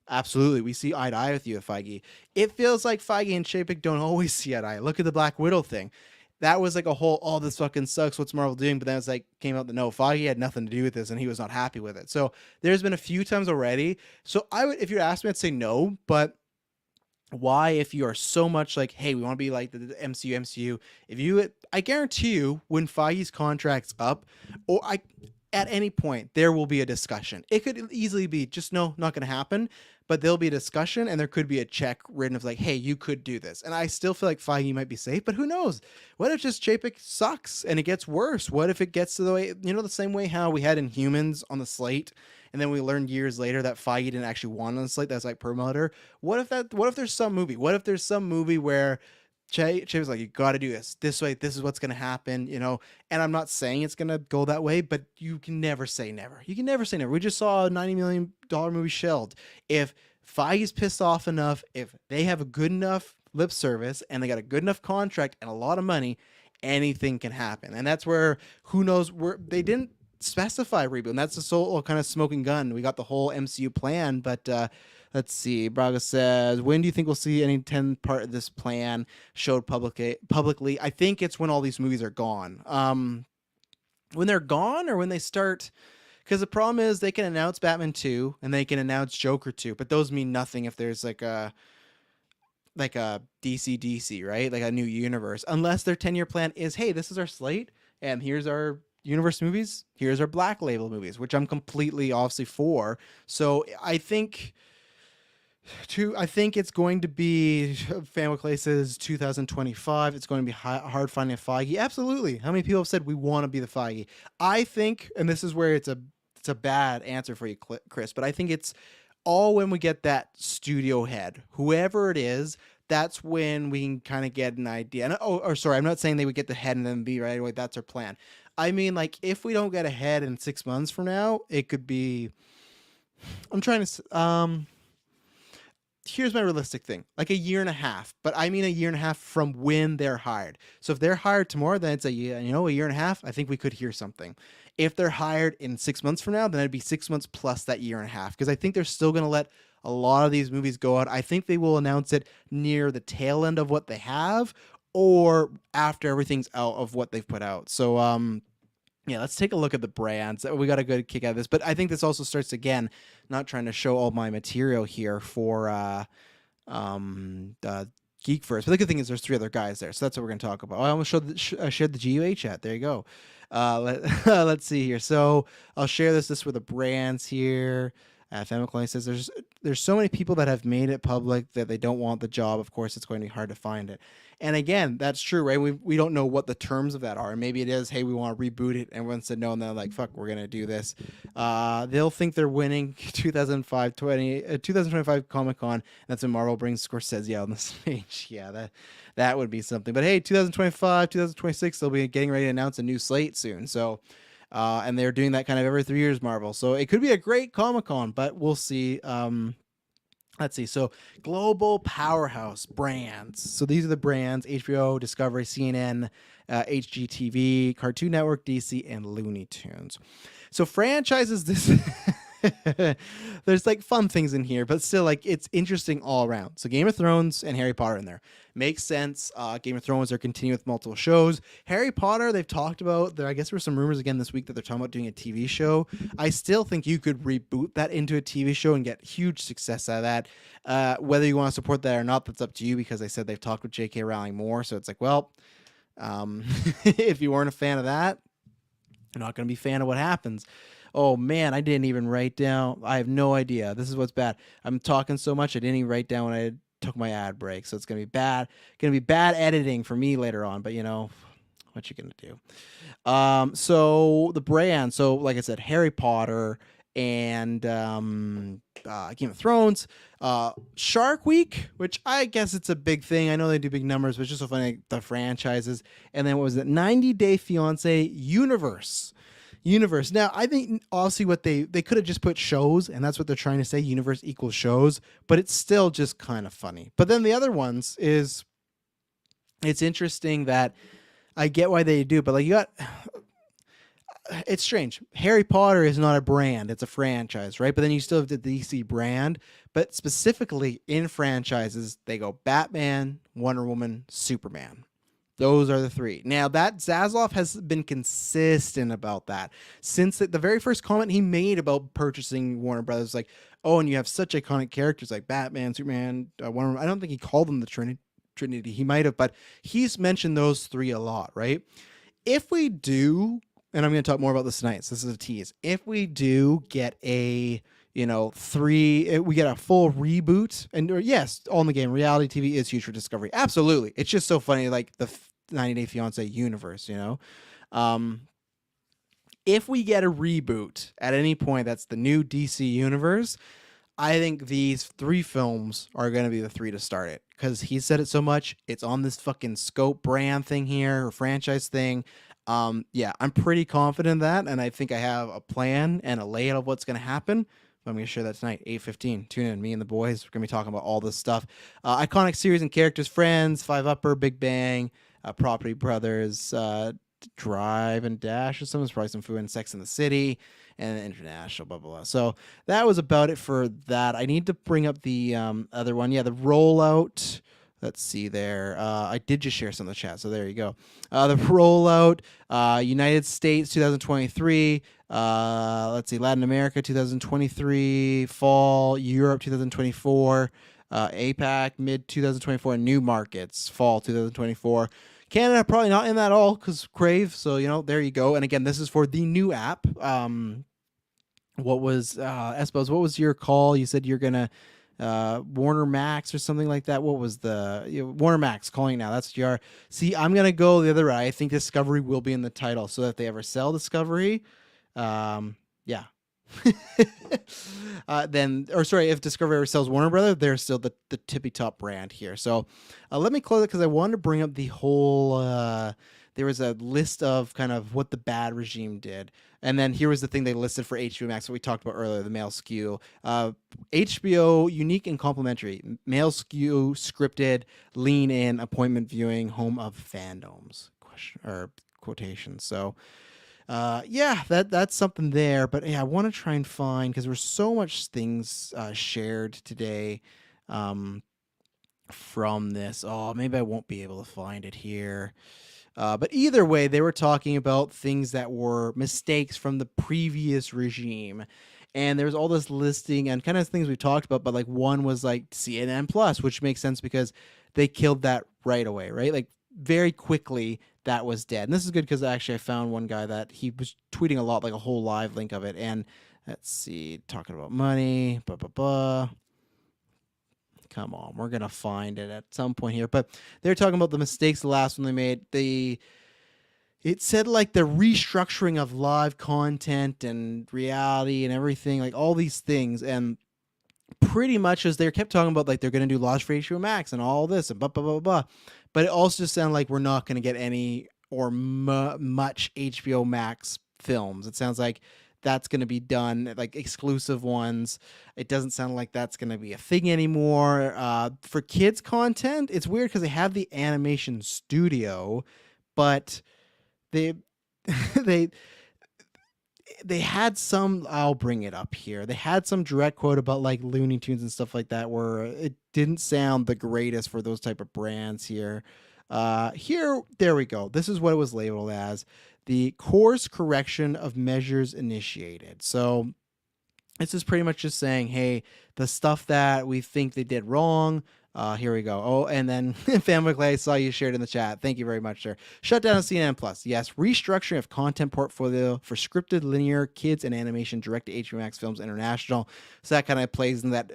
absolutely, we see eye to eye with you at Feige. It feels like Feige and Chapek don't always see eye to eye. Look at the Black Widow thing. That was like a whole, oh, this fucking sucks, what's Marvel doing? But then it's like, came out that no, Feige had nothing to do with this and he was not happy with it. So there's been a few times already. So I would, if you asked me, I'd say no. But why, if you are so much like, hey, we want to be like the MCU, I guarantee you, when Feige's contract's up, at any point, there will be a discussion. It could easily be just, no, not going to happen, but there'll be a discussion and there could be a check written of like, hey, you could do this. And I still feel like Feige might be safe, but who knows? What if just Chapek sucks and it gets worse? What if it gets to the way, the same way how we had Inhumans on the slate, and then we learned years later that Feige didn't actually want on the slate, that's like per-motor. What if there's some movie? What if there's some movie where Che was like, you got to do this way. This is what's going to happen, and I'm not saying it's going to go that way, but you can never say never. You can never say never. We just saw a $90 million movie shelved. If Feige's pissed off enough, if they have a good enough lip service and they got a good enough contract and a lot of money, anything can happen. And that's where, who knows, where they didn't specify reboot. And that's the sole kind of smoking gun. We got the whole MCU plan, but, let's see. Braga says, when do you think we'll see any 10th part of this plan showed publicly? I think it's when all these movies are gone. When they're gone or when they start... Because the problem is they can announce Batman 2 and they can announce Joker 2, but those mean nothing if there's like a DC, right? Like a new universe. Unless their 10-year plan is, hey, this is our slate and here's our universe movies, here's our Black Label movies, which I'm completely obviously for. So I think it's going to be, Fan Clay says 2025. It's going to be hard finding a Feige. Absolutely. How many people have said we want to be the Feige? I think, and this is where it's a it's a bad answer for you, Chris, but I think it's all when we get that studio head, whoever it is. That's when we can kind of get an idea. And, or sorry, I'm not saying they would get the head and then be right away. That's our plan. I mean, like, if we don't get a head in 6 months from now, it could be. I'm trying to. Here's my realistic thing, like a year and a half, but I mean a year and a half from when they're hired. So if they're hired tomorrow, then it's a year and a half. I think we could hear something. If they're hired in 6 months from now, then it'd be 6 months plus that year and a half, because I think they're still going to let a lot of these movies go out. I think they will announce it near the tail end of what they have or after everything's out of what they've put out. So, yeah, let's take a look at the brands. We got a good kick out of this, but I think this also starts again, not trying to show all my material here for GeekVerse. But the good thing is there's 3 other guys there, so that's what we're going to talk about. I almost shared the GUA chat. There you go. Let's see here. So I'll share this with the brands here. Femicline says there's so many people that have made it public that they don't want the job. Of course, it's going to be hard to find it. And again, that's true, right? We don't know what the terms of that are. Maybe it is, hey, we want to reboot it. Everyone said no, and they're like, fuck, we're going to do this. They'll think they're winning 2025 Comic-Con. That's when Marvel brings Scorsese out on the stage. Yeah, that would be something. But hey, 2025, 2026, they'll be getting ready to announce a new slate soon. So, and they're doing that kind of every 3 years, Marvel. So it could be a great Comic-Con, but we'll see. Let's see. So global powerhouse brands. So these are the brands: HBO, Discovery, CNN, HGTV, Cartoon Network, DC, and Looney Tunes. So franchises, this there's like fun things in here, but still, like, it's interesting all around. So Game of Thrones and Harry Potter in there makes sense. Game of Thrones are continuing with multiple shows. Harry Potter, they've talked about there. I guess there were some rumors again this week that they're talking about doing a TV show. I still think you could reboot that into a TV show and get huge success out of that. Whether you want to support that or not, that's up to you, because they said they've talked with J.K. Rowling more. So it's like, well, if you weren't a fan of that, you're not going to be a fan of what happens. Oh man, I didn't even write down. I have no idea. This is what's bad. I'm talking so much I didn't even write down when I took my ad break. So it's gonna be bad. Gonna be bad editing for me later on. But what you gonna do? So the brand. So like I said, Harry Potter and Game of Thrones. Shark Week, which I guess it's a big thing. I know they do big numbers, but it's just so funny, the franchises. And then what was it? 90 Day Fiance Universe. Now, I think obviously what they could have just put shows, and that's what they're trying to say, universe equals shows, but it's still just kind of funny. But then the other ones is, it's interesting that I get why they do, but like it's strange. Harry Potter is not a brand, it's a franchise, right? But then you still have the DC brand, but specifically in franchises, they go Batman, Wonder Woman, Superman. Those are the 3. Now, that Zaslav has been consistent about that since the very first comment he made about purchasing Warner Brothers. Like, oh, and you have such iconic characters like Batman, Superman, Wonder Woman. I don't think he called them the Trinity. He might have, but he's mentioned those 3 a lot, right? If we do, and I'm going to talk more about this tonight, so this is a tease. If we do get we get a full reboot, and yes, all in the game. Reality TV is huge for Discovery. Absolutely. It's just so funny, like the 90 Day Fiance universe, if we get a reboot at any point, that's the new DC universe, I think these 3 films are going to be the 3 to start it, because he said it so much. It's on this fucking scope brand thing here, or franchise thing. Yeah, I'm pretty confident in that, and I think I have a plan and a layout of what's going to happen. I'm going to share that tonight, 8:15. Tune in. Me and the boys. We're going to be talking about all this stuff. Iconic series and characters, Friends, 5-Upper, Big Bang, Property Brothers, Drive and Dash, or something. Probably some food and Sex in the City, and International, blah, blah, blah. So that was about it for that. I need to bring up the other one. Yeah, the rollout. Let's see there. I did just share some of the chat, so there you go. The rollout, United States 2023. Let's see, Latin America 2023, fall, Europe 2024, APAC mid 2024, and new markets fall 2024. Canada probably not in that all because Crave. So there you go. And again, this is for the new app. What was Espos? What was your call? You said you're gonna. Warner Max or something like that. What was the Warner Max calling now? That's what you are. See, I'm gonna go the other way. I think Discovery will be in the title, so that if they ever sell Discovery, yeah, then, or sorry, if Discovery ever sells Warner Brother, they're still the tippy top brand here. So let me close it because I wanted to bring up the whole. There was a list of kind of what the bad regime did, and then here was the thing they listed for HBO Max, what we talked about earlier, the male skew. HBO unique and complementary, male skew, scripted, lean in, appointment viewing, home of fandoms. Question or quotations. So yeah, that's something there. But yeah, I want to try and find because there's so much things shared today from this. Oh, maybe I won't be able to find it here. But either way, they were talking about things that were mistakes from the previous regime. And there's all this listing and kind of things we talked about, but like one was like CNN Plus, which makes sense because they killed that right away, right? Like very quickly that was dead. And this is good because actually I found one guy that he was tweeting a lot, like a whole live link of it. And let's see, talking about money, blah, blah, blah. Come on, we're going to find it at some point here. But they're talking about the mistakes the last one they made. It said like the restructuring of live content and reality and everything, like all these things. And pretty much as they kept talking about like they're going to do launch for HBO Max and all this and blah, blah, blah, blah. But it also just sounded like we're not going to get any or much HBO Max films. It sounds like that's going to be done, like exclusive ones. It doesn't sound like that's going to be a thing anymore. For kids content, it's weird because they have the animation studio, but they they they had some, I'll bring it up here. They had some direct quote about like Looney Tunes and stuff like that where it didn't sound the greatest for those type of brands here. There we go. This is what it was labeled as: the course correction of measures initiated. So this is pretty much just saying, hey, the stuff that we think they did wrong, here we go. Oh, and then Family Clay, saw you shared in the chat. Thank you very much, sir. Shut down CNN Plus. Yes, restructuring of content portfolio for scripted, linear, kids, and animation direct to HBO Max Films International. So that kind of plays in that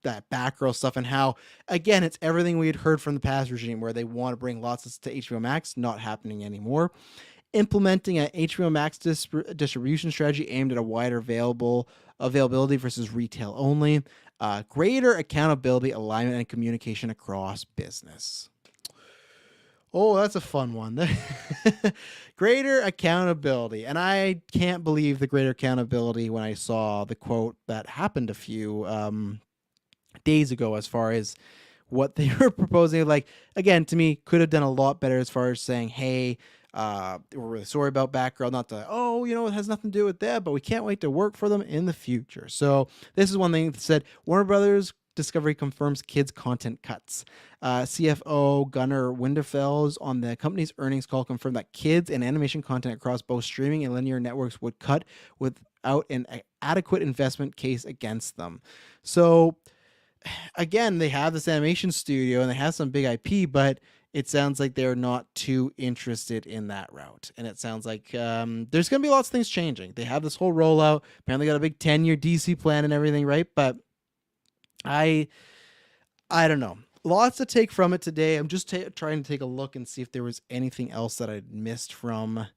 Batgirl stuff and how, again, it's everything we had heard from the past regime where they want to bring lots to HBO Max, not happening anymore. Implementing an HBO Max distribution strategy aimed at a wider availability versus retail only. Greater accountability, alignment, and communication across business. Oh, that's a fun one. Greater accountability. And I can't believe the greater accountability when I saw the quote that happened a few days ago as far as what they were proposing. Like, again, to me, could have done a lot better as far as saying, hey, we're really sorry about Batgirl, not to, it has nothing to do with that, but we can't wait to work for them in the future. So this is one thing that said, Warner Brothers Discovery confirms kids content cuts. CFO Gunnar Winterfels on the company's earnings call confirmed that kids and animation content across both streaming and linear networks would cut without an adequate investment case against them. So again, they have this animation studio and they have some big IP, but it sounds like they're not too interested in that route. And it sounds like there's going to be lots of things changing. They have this whole rollout. Apparently got a big 10-year DC plan and everything, right? But I don't know. Lots to take from it today. I'm just trying to take a look and see if there was anything else that I'd missed from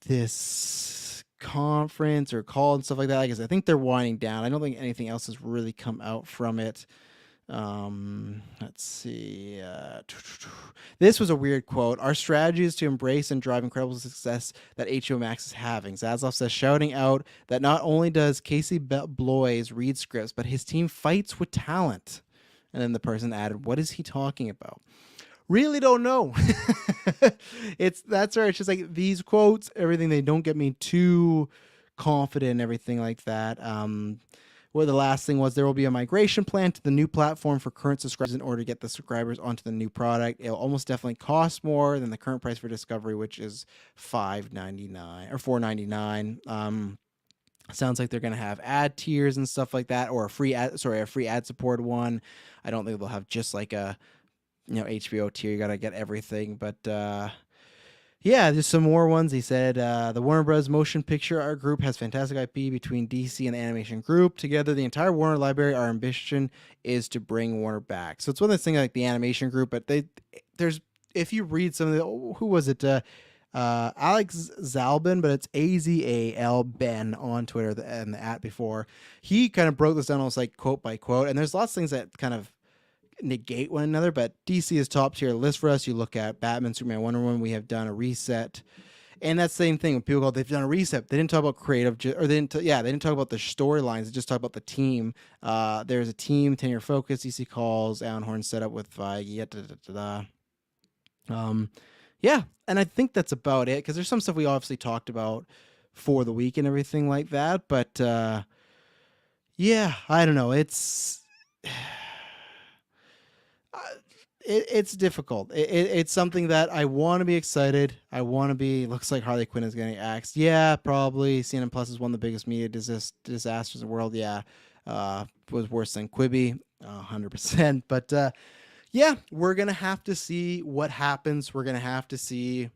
this conference or call and stuff like that. I guess I think they're winding down. I don't think anything else has really come out from it. Let's see. This was a weird quote. Our strategy is to embrace and drive incredible success that HBO Max is having. Zaslav says, shouting out that not only does Casey Bloys read scripts, but his team fights with talent. And then the person added, what is he talking about? Really don't know. That's right. It's just like these quotes, everything, they don't get me too confident and everything like that. Where the last thing was, there will be a migration plan to the new platform for current subscribers in order to get the subscribers onto the new product. It'll almost definitely cost more than the current price for Discovery, which is $5.99 or $4.99. Sounds like they're going to have ad tiers and stuff like that, or a free ad supported one. I don't think they'll have just like a HBO tier. You got to get everything, but yeah, there's some more ones. He said, the Warner Bros. Motion Picture Art Group has fantastic IP between DC and the Animation Group. Together, the entire Warner library, our ambition is to bring Warner back. So it's one of those things like the Animation Group, but if you read some of the, who was it? Alex Zalbin, but it's AZAL Ben on Twitter and the at before. He kind of broke this down almost like quote by quote, and there's lots of things that kind of negate one another, but DC is top tier list for us. You look at Batman, Superman, Wonder Woman, we have done a reset. And that same thing when people go, they've done a reset. They didn't talk about creative, or they didn't talk about the storylines. They just talked about the team. There's a team, 10-year focus. DC calls Alan Horn set up with Feige. Yeah, and I think that's about it because there's some stuff we obviously talked about for the week and everything like that. But yeah, I don't know. It's difficult. It's something that I want to be excited. I want to be. Looks like Harley Quinn is getting axed. Yeah, probably. CNN Plus is one of the biggest media disasters in the world. Yeah, was worse than Quibi, 100%. But yeah, we're gonna have to see what happens. We're gonna have to see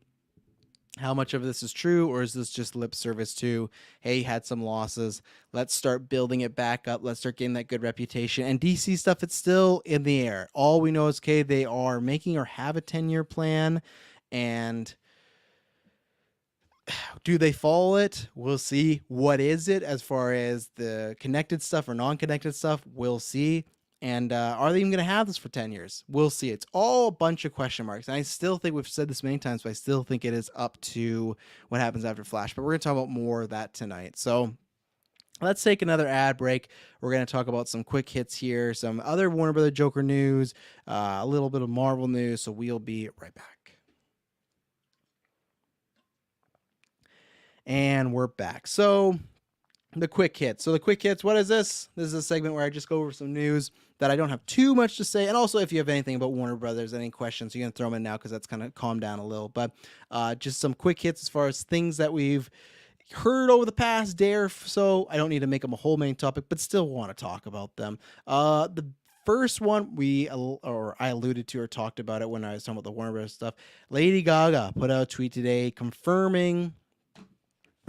how much of this is true, or is this just lip service to, hey, had some losses, let's start building it back up, let's start getting that good reputation. And DC stuff, it's still in the air. All we know is, okay, they are making or have a 10-year plan, and do they follow it? We'll see. What is it as far as the connected stuff or non-connected stuff? We'll see. And are they even going to have this for 10 years? We'll see. It's all a bunch of question marks. And I still think we've said this many times, but I still think it is up to what happens after Flash. But we're going to talk about more of that tonight. So let's take another ad break. We're going to talk about some quick hits here, some other Warner Brother Joker news, a little bit of Marvel news. So we'll be right back. And we're back. So the quick hits. So the quick hits, what is this? This is a segment where I just go over some news that I don't have too much to say. And also, if you have anything about Warner Brothers, any questions, you can throw them in now because that's kind of calmed down a little. But just some quick hits as far as things that we've heard over the past day or so. I don't need to make them a whole main topic, but still want to talk about them. The first one I alluded to or talked about it when I was talking about the Warner Brothers stuff. Lady Gaga put out a tweet today confirming,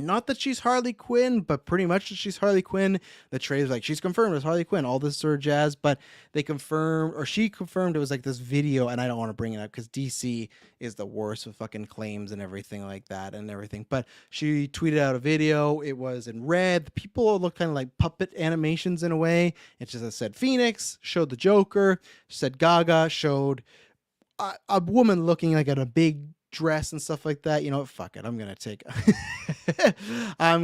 not that she's Harley Quinn, but pretty much that she's Harley Quinn. The trailer's like, she's confirmed as Harley Quinn, all this sort of jazz. But they confirmed, or she confirmed, it was like this video, and I don't want to bring it up because DC is the worst with fucking claims and everything like that and everything. But she tweeted out a video. It was in red. The people look kind of like puppet animations in a way. It just said Phoenix, showed the Joker, said Gaga, showed a woman looking like in a big dress and stuff like that. You know what? Fuck it. I'm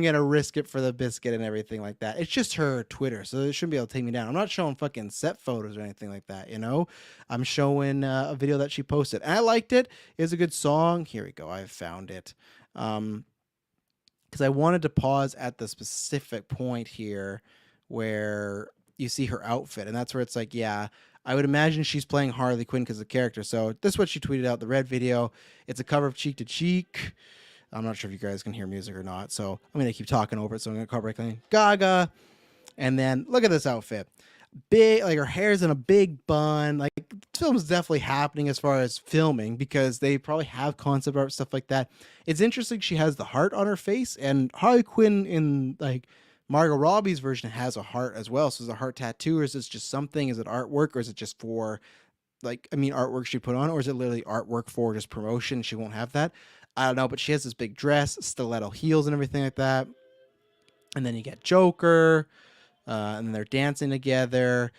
gonna risk it for the biscuit and everything like that. It's just her Twitter, so it shouldn't be able to take me down. I'm not showing fucking set photos or anything like that, you know. I'm showing a video that she posted, and I liked it. It's a good song. Here we go. I found it. Because I wanted to pause at the specific point here where you see her outfit, and that's where it's like, yeah, I would imagine she's playing Harley Quinn because of the character. So this is what she tweeted out, the red video. It's a cover of Cheek to Cheek. I'm not sure if you guys can hear music or not, so I'm going to keep talking over it. So I'm going to cover it. Gaga. And then look at this outfit. Big, like her hair's in a big bun. Like the film is definitely happening as far as filming because they probably have concept art, stuff like that. It's interesting. She has the heart on her face, and Harley Quinn in like Margot Robbie's version has a heart as well. So is it a heart tattoo, or is this just something? Is it artwork, or is it just for artwork she put on, or is it literally artwork for just promotion? She won't have that. I don't know, but she has this big dress, stiletto heels, and everything like that. And then you get Joker, and they're dancing together.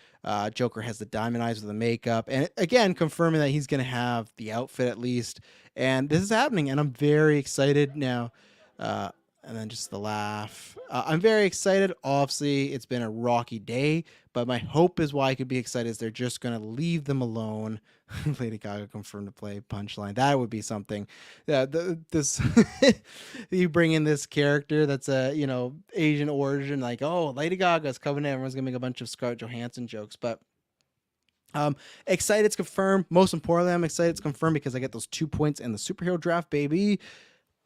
Joker has the diamond eyes with the makeup, and again confirming that he's gonna have the outfit at least. And this is happening, and I'm very excited now. And then just the laugh. I'm very excited. Obviously, it's been a rocky day, but my hope is why I could be excited is they're just going to leave them alone. Lady Gaga confirmed to play Punchline. That would be something. This you bring in this character that's a Asian origin, like, oh, Lady Gaga's coming in. Everyone's gonna make a bunch of Scarlett Johansson jokes, but excited it's confirmed. Most importantly, I'm excited it's confirmed because I get those 2 points in the superhero draft, baby.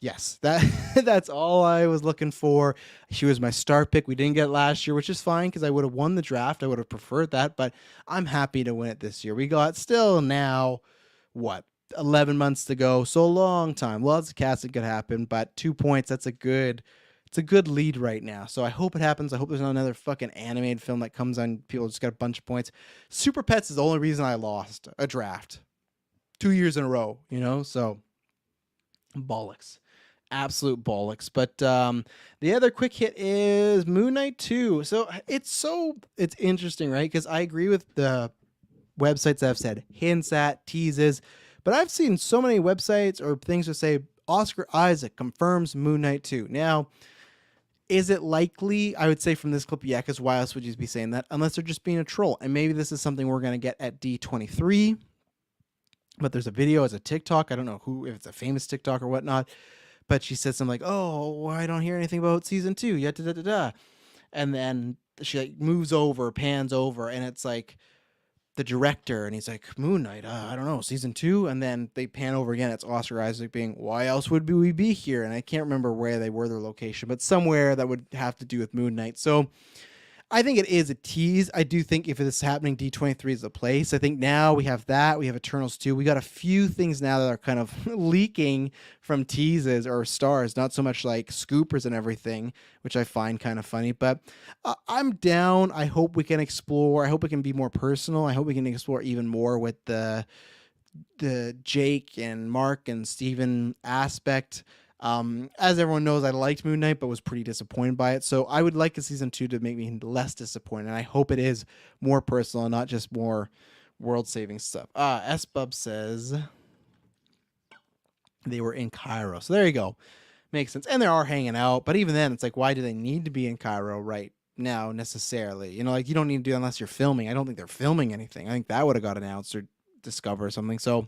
Yes, that's all I was looking for. She was my star pick. We didn't get it last year, which is fine because I would have won the draft. I would have preferred that, but I'm happy to win it this year. We got still now, 11 months to go. So a long time. Lots of casting could happen, but 2 points, it's a good lead right now. So I hope it happens. I hope there's not another fucking animated film that comes on. People just got a bunch of points. Super Pets is the only reason I lost a draft 2 years in a row, so Bollocks. Absolute bollocks. But the other quick hit is Moon Knight 2. It's interesting, right? Because I agree with the websites that have said hints at, teases, but I've seen so many websites or things that say Oscar Isaac confirms Moon Knight 2. Now, is it likely? I would say from this clip, yeah, because why else would you be saying that? Unless they're just being a troll. And maybe this is something we're going to get at D23. But there's a video as a TikTok. I don't know if it's a famous TikTok or whatnot. But she said something like, "Oh, I don't hear anything about season 2 yet." Da, da, da, da. And then she like moves over, pans over, and it's like the director, and he's like, "Moon Knight, I don't know, season 2." And then they pan over again. It's Oscar Isaac being, "Why else would we be here?" And I can't remember where they were, their location, but somewhere that would have to do with Moon Knight. So I think it is a tease. I do think if it's happening, D23 is the place. I think now we have that. We have Eternals 2. We got a few things now that are kind of leaking from teases or stars, not so much like scoopers and everything, which I find kind of funny. But I'm down. I hope we can explore. I hope it can be more personal. I hope we can explore even more with the Jake and Mark and Steven aspect. As everyone knows, I liked Moon Knight, but was pretty disappointed by it. So I would like a season 2 to make me less disappointed. And I hope it is more personal and not just more world-saving stuff. S-Bub says they were in Cairo. So there you go. Makes sense. And they are hanging out. But even then, it's like, why do they need to be in Cairo right now necessarily? You know, like you don't need to do it unless you're filming. I don't think they're filming anything. I think that would have got announced or discovered or something. So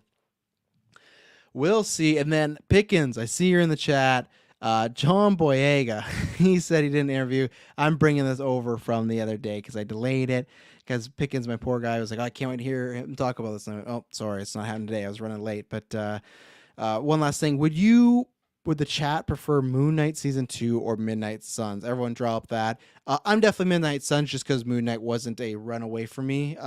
we'll see. And then Pickens, I see you're in the chat. John Boyega, he said he didn't interview. I'm bringing this over from the other day because I delayed it. Because Pickens, my poor guy, was like, I can't wait to hear him talk about this. And I went, oh, sorry, it's not happening today. I was running late. But one last thing. Would the chat prefer Moon Knight season 2 or Midnight Suns? Everyone drop that. I'm definitely Midnight Suns just because Moon Knight wasn't a runaway for me.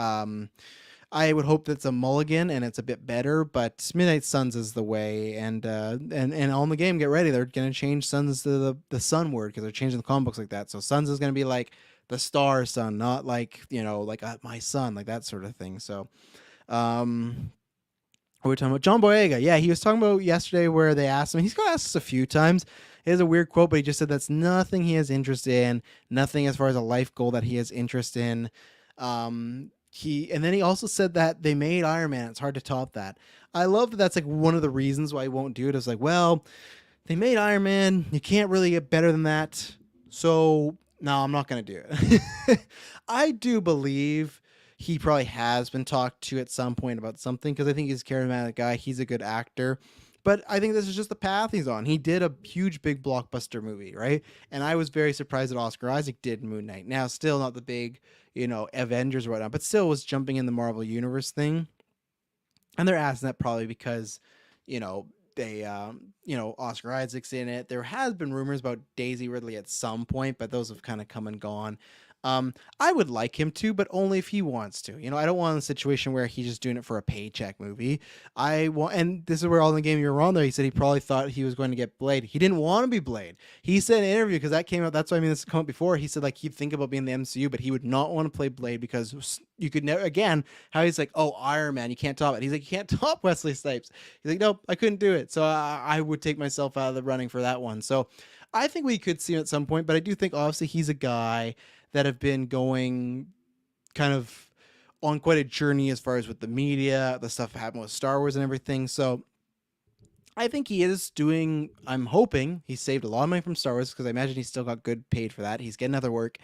I would hope that's a mulligan and it's a bit better, but Midnight Suns is the way. And on the game, get ready. They're going to change Suns to the sun word because they're changing the comic books like that. So Suns is going to be like the star sun, not like, like my son, like that sort of thing. So, what we're talking about John Boyega. Yeah, he was talking about yesterday where they asked him. He's got asked us a few times. It is a weird quote, but he just said that's nothing he has interest in, nothing as far as a life goal that he has interest in. And then he also said that they made Iron Man. It's hard to top that. I love that that's like one of the reasons why he won't do it. It's like, well, they made Iron Man. You can't really get better than that. So no, I'm not going to do it. I do believe he probably has been talked to at some point about something because I think he's a charismatic guy. He's a good actor. But I think this is just the path he's on. He did a huge, big blockbuster movie, right? And I was very surprised that Oscar Isaac did Moon Knight. Now, still not the big, Avengers or whatnot, but still was jumping in the Marvel Universe thing. And they're asking that probably because, they, Oscar Isaac's in it. There has been rumors about Daisy Ridley at some point, but those have kind of come and gone. I would like him to, but only if he wants to. I don't want a situation where he's just doing it for a paycheck movie. And this is where all in the game you're wrong there. He said he probably thought he was going to get Blade. He didn't want to be Blade. He said in an interview, because that came out, that's why this come up before. He said like he'd think about being in the MCU, but he would not want to play Blade because you could never, again, how he's like, oh, Iron Man, you can't top it. He's like, you can't top Wesley Snipes. He's like, nope, I couldn't do it. So I would take myself out of the running for that one. So I think we could see him at some point, but I do think obviously he's a guy that have been going kind of on quite a journey as far as with the media, the stuff that happened with Star Wars and everything. So I think he is doing, I'm hoping he saved a lot of money from Star Wars because I imagine he's still got good paid for that. He's getting other work.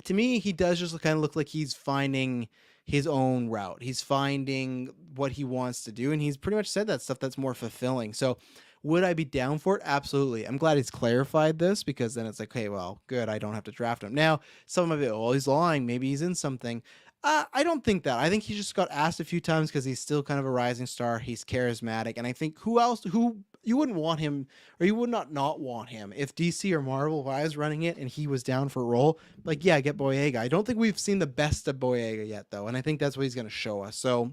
To me, he does just kind of look like he's finding his own route. He's finding what he wants to do. And he's pretty much said that stuff that's more fulfilling. So would I be down for it? Absolutely. I'm glad he's clarified this because then it's like, hey, well, good. I don't have to draft him. Now, some of it, oh, he's lying. Maybe he's in something. I don't think that. I think he just got asked a few times because he's still kind of a rising star. He's charismatic. And I think who you wouldn't want him or you would not want him if DC or Marvel was running it and he was down for a role. Like, yeah, get Boyega. I don't think we've seen the best of Boyega yet, though. And I think that's what he's going to show us. So,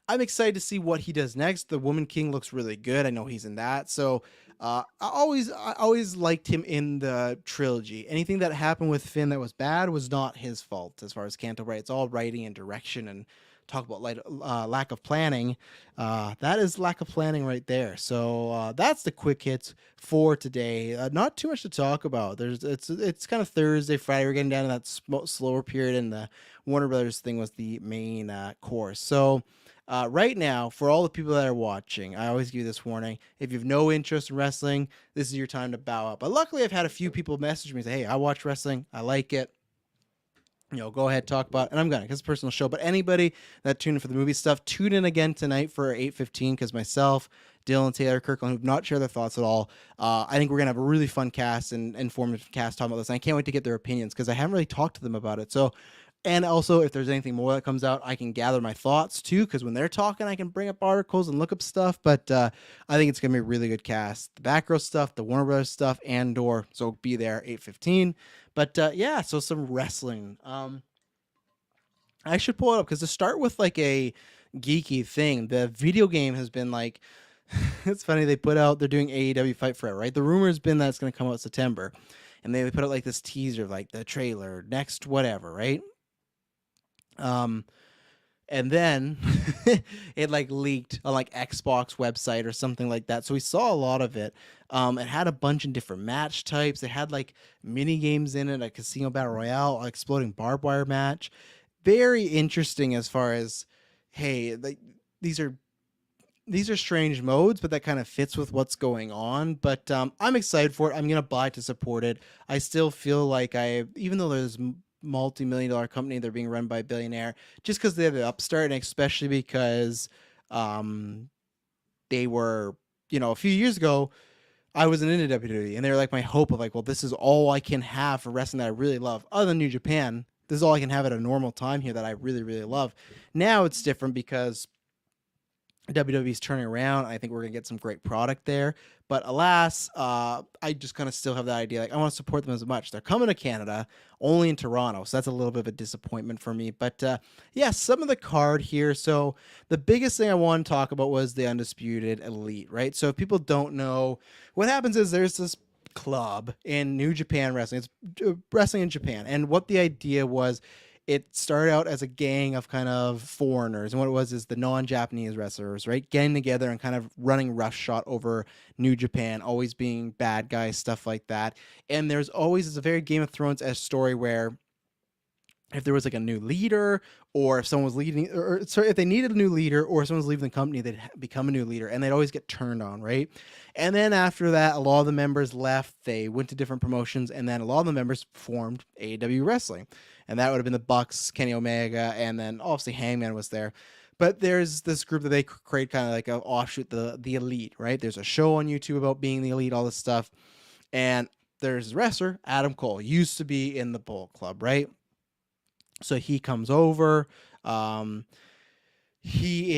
I'm excited to see what he does next. The Woman King looks really good. I know he's in that. So I always liked him in the trilogy. Anything that happened with Finn that was bad was not his fault as far as Canto Bright. It's all writing and direction and talk about lack of planning. That is lack of planning right there. So that's the quick hits for today. Not too much to talk about. It's kind of Thursday, Friday. We're getting down to that slower period, and the Warner Brothers thing was the main course. So right now, for all the people that are watching, I always give you this warning: if you have no interest in wrestling, this is your time to bow out. But luckily, I've had a few people message me and say, "Hey, I watch wrestling. I like it. Go ahead, talk about it." And I'm gonna, because it's a personal show. But anybody that tuned in for the movie stuff, tune in again tonight for 8:15, because myself, Dylan, Taylor, Kirklin, who've not shared their thoughts at all, I think we're gonna have a really fun cast and informative cast talking about this. And I can't wait to get their opinions, because I haven't really talked to them about it. So, and also, if there's anything more that comes out, I can gather my thoughts too, because when they're talking, I can bring up articles and look up stuff. But I think it's gonna be a really good cast. The Batgirl stuff, the Warner Brothers stuff, Andor. So be there 8:15. But yeah, so some wrestling. I should pull it up, because to start with like a geeky thing, the video game has been like, it's funny, they're doing AEW Fight Forever, right? The rumor has been that it's going to come out September, and they put out like this teaser, like the trailer, next whatever, right? And then it like leaked on like Xbox website or something like that. So we saw a lot of it. It had a bunch of different match types. It had like mini games in it, a casino battle royale, exploding barbed wire match. Very interesting as far as, hey, like these are strange modes, but that kind of fits with what's going on. But I'm excited for it. I'm gonna buy to support it. I still feel like even though there's multi-million-dollar company, they're being run by a billionaire, just because they have the upstart, and especially because they were, a few years ago, I wasn't into WWE, and they were like my hope of like, well, this is all I can have for wrestling that I really love, other than New Japan. This is all I can have at a normal time here that I really, really love. Now it's different, because WWE's turning around. I think we're gonna get some great product there. But alas, I just kind of still have that idea. Like, I want to support them as much. They're coming to Canada, only in Toronto, so that's a little bit of a disappointment for me. But yeah, some of the card here. So the biggest thing I want to talk about was the Undisputed Elite, right? So if people don't know, what happens is there's this club in New Japan Wrestling. It's wrestling in Japan, and what the idea was, it started out as a gang of kind of foreigners, and what it was is the non-Japanese wrestlers, right, getting together and kind of running roughshod over New Japan, always being bad guys, stuff like that. And there's always, it's a very Game of Thrones-esque story where if there was like a new leader, or if someone was leading, or sorry, if they needed a new leader, or someone's leaving the company, they'd become a new leader, and they'd always get turned on, right? And then after that, a lot of the members left, they went to different promotions, and then a lot of the members formed AEW Wrestling, and that would have been the Bucks, Kenny Omega, and then obviously Hangman was there. But there's this group that they create, kind of like an offshoot, the Elite, right? There's a show on YouTube about being the Elite, all this stuff, and there's a wrestler, Adam Cole, used to be in the Bullet Club, right? So he comes over. He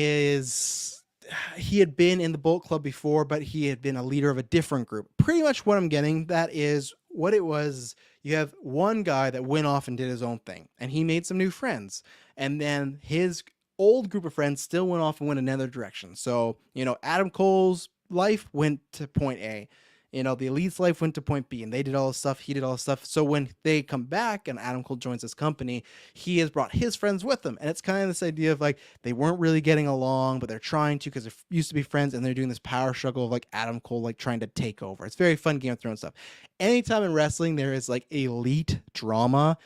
had been in the Bullet Club before, but he had been a leader of a different group. Pretty much what I'm getting, that is what it was. You have one guy that went off and did his own thing, and he made some new friends. And then his old group of friends still went off and went another direction. So, Adam Cole's life went to point A. The Elite's life went to point B, and they did all this stuff. He did all this stuff. So when they come back and Adam Cole joins this company, he has brought his friends with him. And it's kind of this idea of like, they weren't really getting along, but they're trying to, because they used to be friends, and they're doing this power struggle of like Adam Cole, like trying to take over. It's very fun Game of Thrones stuff. Anytime in wrestling there is like elite drama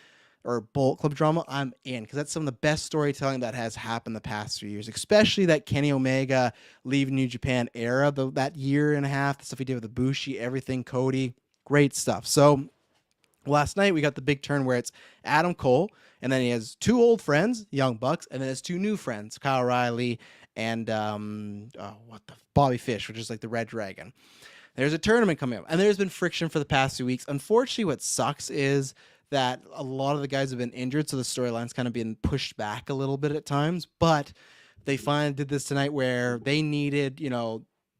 or Bullet Club drama, I'm in, because that's some of the best storytelling that has happened the past few years, especially that Kenny Omega leave New Japan era, that year and a half, the stuff he did with the Bushi, everything, Cody, great stuff. So last night we got the big turn where it's Adam Cole, and then he has two old friends, Young Bucks, and then his two new friends, Kyle O'Reilly and Bobby Fish, which is like the Red Dragon. There's a tournament coming up, and there's been friction for the past 2 weeks. Unfortunately, what sucks is that a lot of the guys have been injured, so the storyline's kind of been pushed back a little bit at times. But they finally did this tonight where they needed,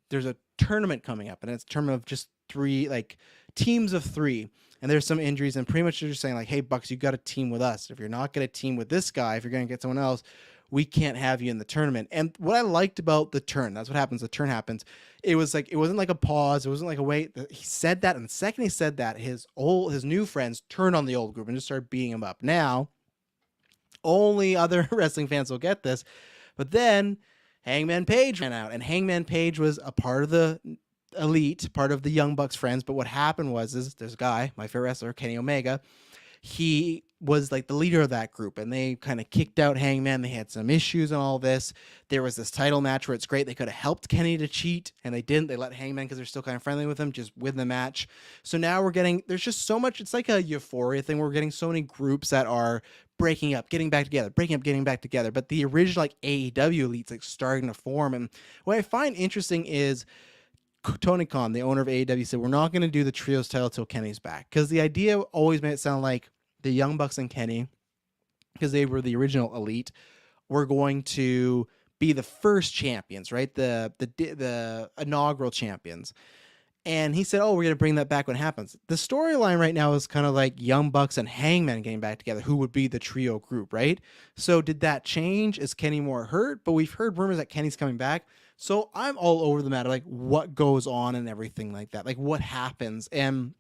there's a tournament coming up, and it's a tournament of just three, like teams of three. And there's some injuries, and pretty much they're just saying like, hey, Bucks, you got to team with us. If you're not going to team with this guy, if you're going to get someone else, we can't have you in the tournament. And what I liked about the turn, that's what happens. The turn happens. It was like, it wasn't like a pause. It wasn't like a wait. He said that. And the second he said that, his new friends turned on the old group and just started beating him up. Now Only other wrestling fans will get this. But then Hangman Page ran out, and Hangman Page was a part of the elite, part of the Young Bucks friends. But what happened was, there's a guy, my favorite wrestler, Kenny Omega. He was like the leader of that group, and they kind of kicked out Hangman. They had some issues and all this. There was this title match where it's great. They could have helped Kenny to cheat, and they didn't. They let Hangman, because they're still kind of friendly with him, just win the match. So now we're getting, there's just so much. It's like a Euphoria thing. We're getting so many groups that are breaking up, getting back together, breaking up, getting back together. But the original like AEW elite's like starting to form. And what I find interesting is Tony Khan, the owner of AEW, said, we're not going to do the trios title till Kenny's back. Because the idea always made it sound like the Young Bucks and Kenny, because they were the original elite, were going to be the first champions, right? The inaugural champions. And he said, oh, we're going to bring that back when it happens. The storyline right now is kind of like Young Bucks and Hangman getting back together, who would be the trio group, right? So did that change? Is Kenny more hurt? But we've heard rumors that Kenny's coming back. So I'm all over the matter, like what goes on and everything like that, like what happens. And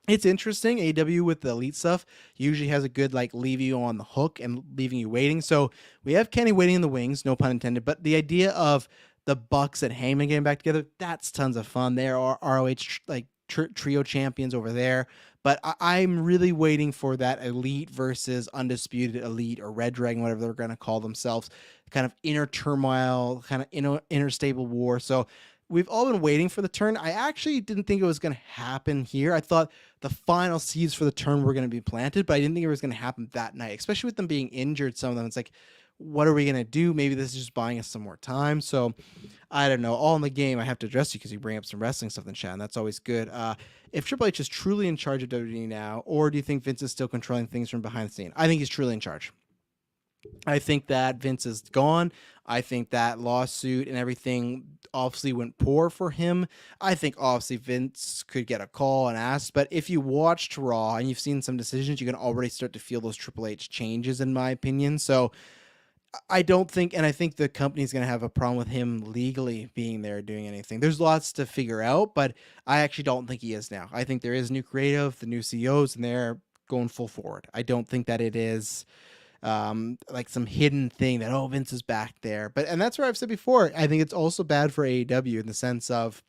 it's interesting. AEW with the elite stuff usually has a good like leave you on the hook and leaving you waiting. So we have Kenny waiting in the wings, no pun intended. But the idea of the Bucks and Heyman getting back together, that's tons of fun. There are ROH like trio champions over there. But I'm really waiting for that elite versus undisputed elite, or Red Dragon, whatever they're going to call themselves, kind of inner turmoil, kind of inner stable war. So we've all been waiting for the turn. I actually didn't think it was going to happen here. I thought the final seeds for the turn were going to be planted, but I didn't think it was going to happen that night, especially with them being injured. Some of them, it's like, what are we going to do? Maybe this is just buying us some more time. So I don't know. All in the game, I have to address you because you bring up some wrestling stuff in chat, and that's always good. If Triple H is truly in charge of WWE now, or do you think Vince is still controlling things from behind the scene? I think he's truly in charge. I think that Vince is gone. I think that lawsuit and everything obviously went poor for him. I think obviously Vince could get a call and ask, but if you watched Raw and you've seen some decisions, you can already start to feel those Triple H changes, in my opinion. So I don't think, and I think the company's going to have a problem with him legally being there doing anything. There's lots to figure out, but I actually don't think he is now. I think there is new creative, the new CEOs, and they're going full forward. I don't think that it is like some hidden thing that, oh, Vince is back there. And that's where I've said before, I think it's also bad for AEW in the sense of,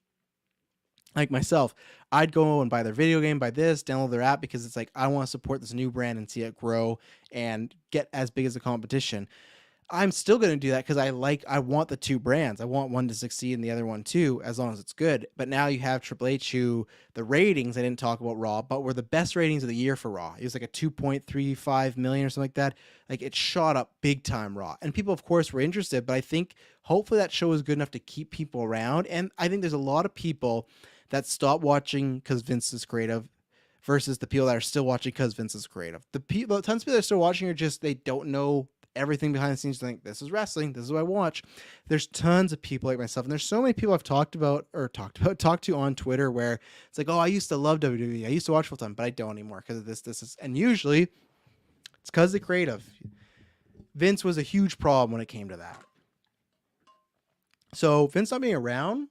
like myself, I'd go and buy their video game, buy this, download their app, because it's like, I want to support this new brand and see it grow and get as big as the competition. I'm still going to do that because I want the two brands. I want one to succeed and the other one too, as long as it's good. But now you have Triple H, who the ratings, I didn't talk about Raw, but were the best ratings of the year for Raw. It was like a 2.35 million or something like that. Like, it shot up big time Raw. And people, of course, were interested, but I think hopefully that show is good enough to keep people around. And I think there's a lot of people that stop watching because Vince is creative versus the people that are still watching because Vince is creative. The tons of people that are still watching are just, they don't know everything behind the scenes, to think this is wrestling, this is what I watch. There's tons of people like myself, and there's so many people I've talked to on Twitter where it's like, oh, I used to love WWE, I used to watch full time, but I don't anymore because of this is, and usually it's because of the creative. Vince was a huge problem when it came to that. So Vince not being around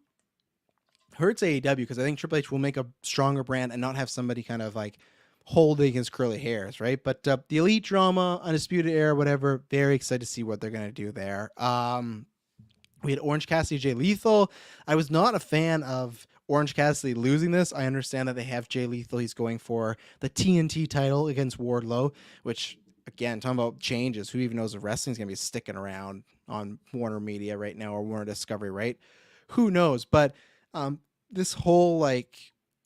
hurts AEW, because I think Triple H will make a stronger brand and not have somebody kind of like holding his curly hairs, right? But the Elite drama, Undisputed Era, whatever, very excited to see what they're going to do there. We had Orange Cassidy, Jay Lethal. I was not a fan of Orange Cassidy losing this. I understand that they have Jay Lethal. He's going for the TNT title against Wardlow, which, again, talking about changes, who even knows if wrestling's going to be sticking around on Warner Media right now, or Warner Discovery, right? Who knows? But this whole, like,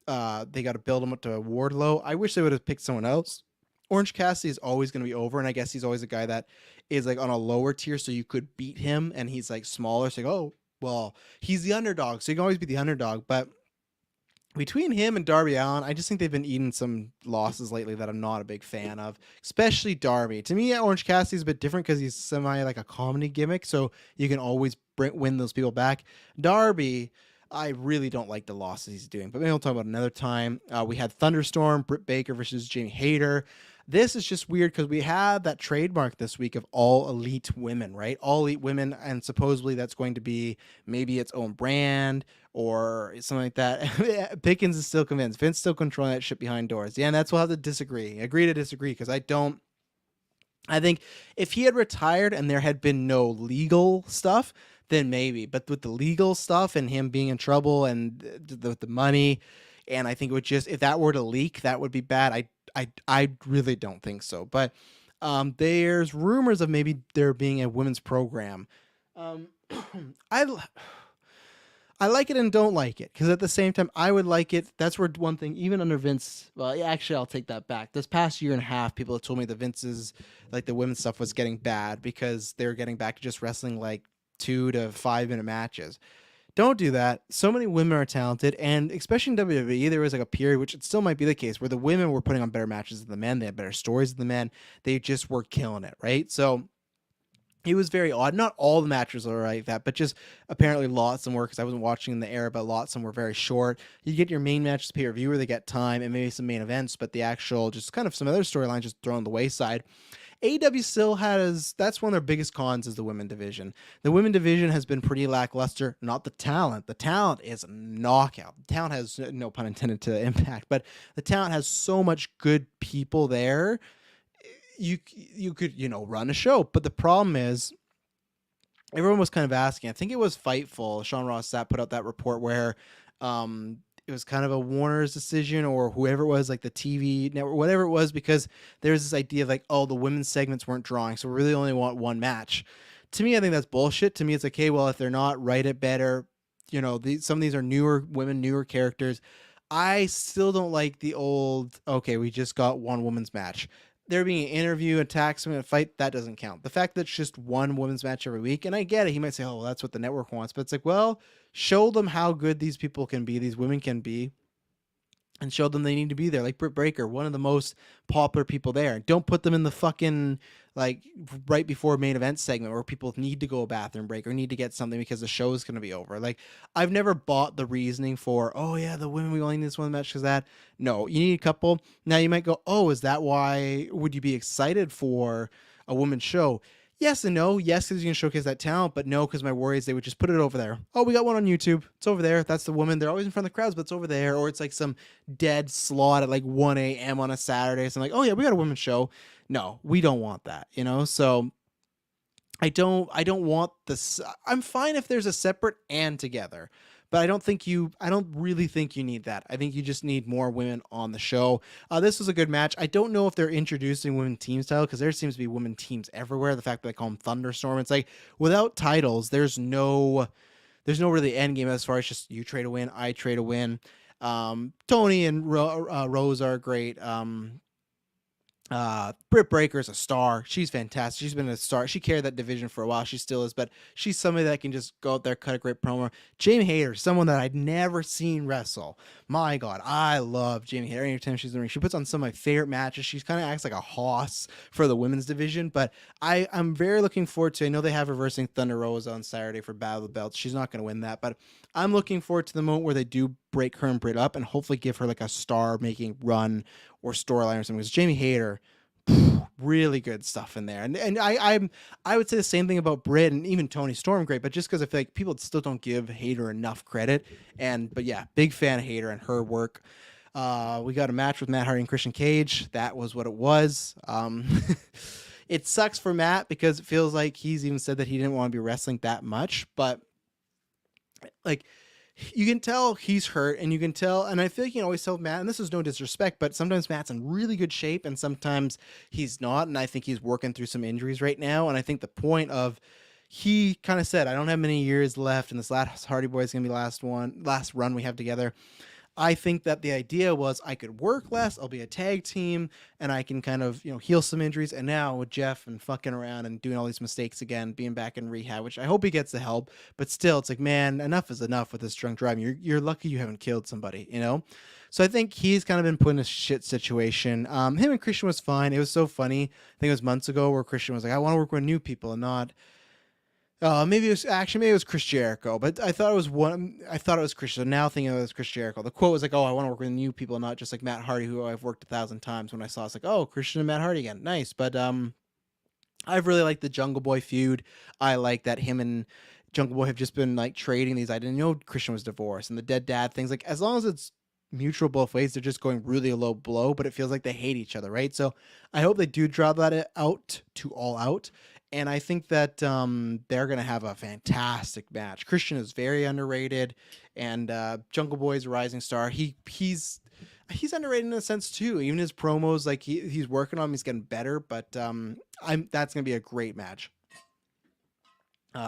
they got to build him up to Wardlow. I wish they would have picked someone else. Orange Cassidy is always going to be over, and I guess he's always a guy that is like on a lower tier, so you could beat him, and he's like smaller, so you go, oh, well, he's the underdog, so you can always be the underdog. But between him and Darby Allin, I just think they've been eating some losses lately that I'm not a big fan of, especially Darby. To me, Orange Cassidy is a bit different because he's semi like a comedy gimmick, so you can always win those people back. Darby, I really don't like the losses he's doing, but maybe we'll talk about another time. We had Thunderstorm, Britt Baker versus Jamie Hayter. This is just weird because we had that trademark this week of all elite women, right? All elite women, and supposedly that's going to be maybe its own brand or something like that. Pickens is still convinced. Vince still controlling that shit behind doors. Yeah, and that's we'll have to agree to disagree, because I don't I think if he had retired and there had been no legal stuff, then maybe. But with the legal stuff and him being in trouble and the money, and I think it would just, if that were to leak, that would be bad. I really don't think so. But there's rumors of maybe there being a women's program. Um, I I like it and don't like it because at the same time, I would like it. That's where one thing, even under Vince, well, yeah, actually, I'll take that back. This past year and a half, people have told me that Vince's, like the women's stuff was getting bad because they're getting back to just wrestling like 2 to 5 minute matches. Don't do that. So many women are talented, and especially in WWE, there was like a period, which it still might be the case, where the women were putting on better matches than the men. They had better stories than the men. They just were killing it, right? So it was very odd. Not all the matches are like that, but just apparently lots of them were because I wasn't watching in the era, but lots of them were very short. You get your main matches pay per view where they get time and maybe some main events, but the actual just kind of some other storylines just thrown on the wayside. AEW still has, that's one of their biggest cons is the women division. The women division has been pretty lackluster, not the talent. The talent is knockout. The talent has, no pun intended to Impact, but the talent has so much good people there. You could, run a show, but the problem is everyone was kind of asking. I think it was Fightful. Sean Ross Sapp put out that report where it was kind of a Warner's decision or whoever it was, like the TV network, whatever it was, because there's this idea of like, oh, the women's segments weren't drawing, so we really only want one match. To me, I think that's bullshit. To me, it's like, okay, well, if they're not, write it better. Some of these are newer women, newer characters. I still don't like the old, okay, we just got one women's match. There being an interview, a tax, a fight, that doesn't count. The fact that it's just one women's match every week, and I get it, he might say, oh, well, that's what the network wants, but it's like, well, show them how good these people can be, these women can be, and show them they need to be there. Like Britt Baker, one of the most popular people there. Don't put them in the fucking, like, right before main event segment where people need to go a bathroom break or need to get something because the show is going to be over. Like, I've never bought the reasoning for, oh yeah, the women, we only need this one match because that. No, you need a couple. Now you might go, oh, is that why would you be excited for a women's show? Yes and no. Yes, because you can showcase that talent, but no, because my worry is they would just put it over there. Oh, we got one on YouTube. It's over there. That's the woman. They're always in front of the crowds, but it's over there. Or it's like some dead slot at like 1 a.m. on a Saturday. So I'm like, oh yeah, we got a women's show. No, we don't want that, So I don't want this. I'm fine if there's a separate and together, but I don't really think you need that. I think you just need more women on the show. This was a good match. I don't know if they're introducing women team style because there seems to be women teams everywhere. The fact that they call them Thunderstorm, it's like without titles, there's no really end game as far as just you trade a win, I trade a win. Tony and Rose are great. Britt Baker's a star. She's fantastic. She's been a star. She carried that division for a while. She still is, but she's somebody that can just go out there, cut a great promo. Jamie Hayter, someone that I'd never seen wrestle. My God, I love Jamie Hayter. Anytime she's in the ring, she puts on some of my favorite matches. She kind of acts like a hoss for the women's division, but I'm very looking forward to, I know they have reversing Thunder Rosa on Saturday for Battle of the Belts. She's not going to win that, but I'm looking forward to the moment where they do break her and Britt up and hopefully give her like a star making run or storyline or something. Because Jamie Hayter, really good stuff in there, and I would say the same thing about Britt and even Tony Storm, great, but just because I feel like people still don't give Hayter enough credit, but yeah, big fan of Hayter and her work. We got a match with Matt Hardy and Christian Cage. That was what it was. It sucks for Matt because it feels like he's even said that he didn't want to be wrestling that much, but like, you can tell he's hurt, and you can tell, and I feel like you can always tell Matt, and this is no disrespect, but sometimes Matt's in really good shape and sometimes he's not, and I think he's working through some injuries right now, and I think the point of, he kind of said, I don't have many years left, and this last Hardy Boy is going to be last run we have together. I think that the idea was I could work less, I'll be a tag team, and I can kind of, heal some injuries. And now with Jeff and fucking around and doing all these mistakes again, being back in rehab, which I hope he gets the help, but still, it's like, man, enough is enough with this drunk driving. You're lucky you haven't killed somebody, So I think he's kind of been put in a shit situation. Him and Christian was fine. It was so funny. I think it was months ago where Christian was like, I want to work with new people and not. Maybe it was Chris Jericho, but I thought it was Christian. So now thinking it was Chris Jericho. The quote was like, "Oh, I want to work with new people, not just like Matt Hardy, who I've worked 1,000 times." When I saw, it's like, "Oh, Christian and Matt Hardy again, nice." But I've really liked the Jungle Boy feud. I like that him and Jungle Boy have just been like trading these. I didn't know Christian was divorced and the dead dad things. Like, as long as it's mutual both ways. They're just going really low blow, but it feels like they hate each other, right? So I hope they do draw that out to All Out. And I think that they're going to have a fantastic match. Christian is very underrated, and Jungle Boy is a rising star. He's underrated in a sense too. Even his promos, like he's working on them, he's getting better. But that's going to be a great match.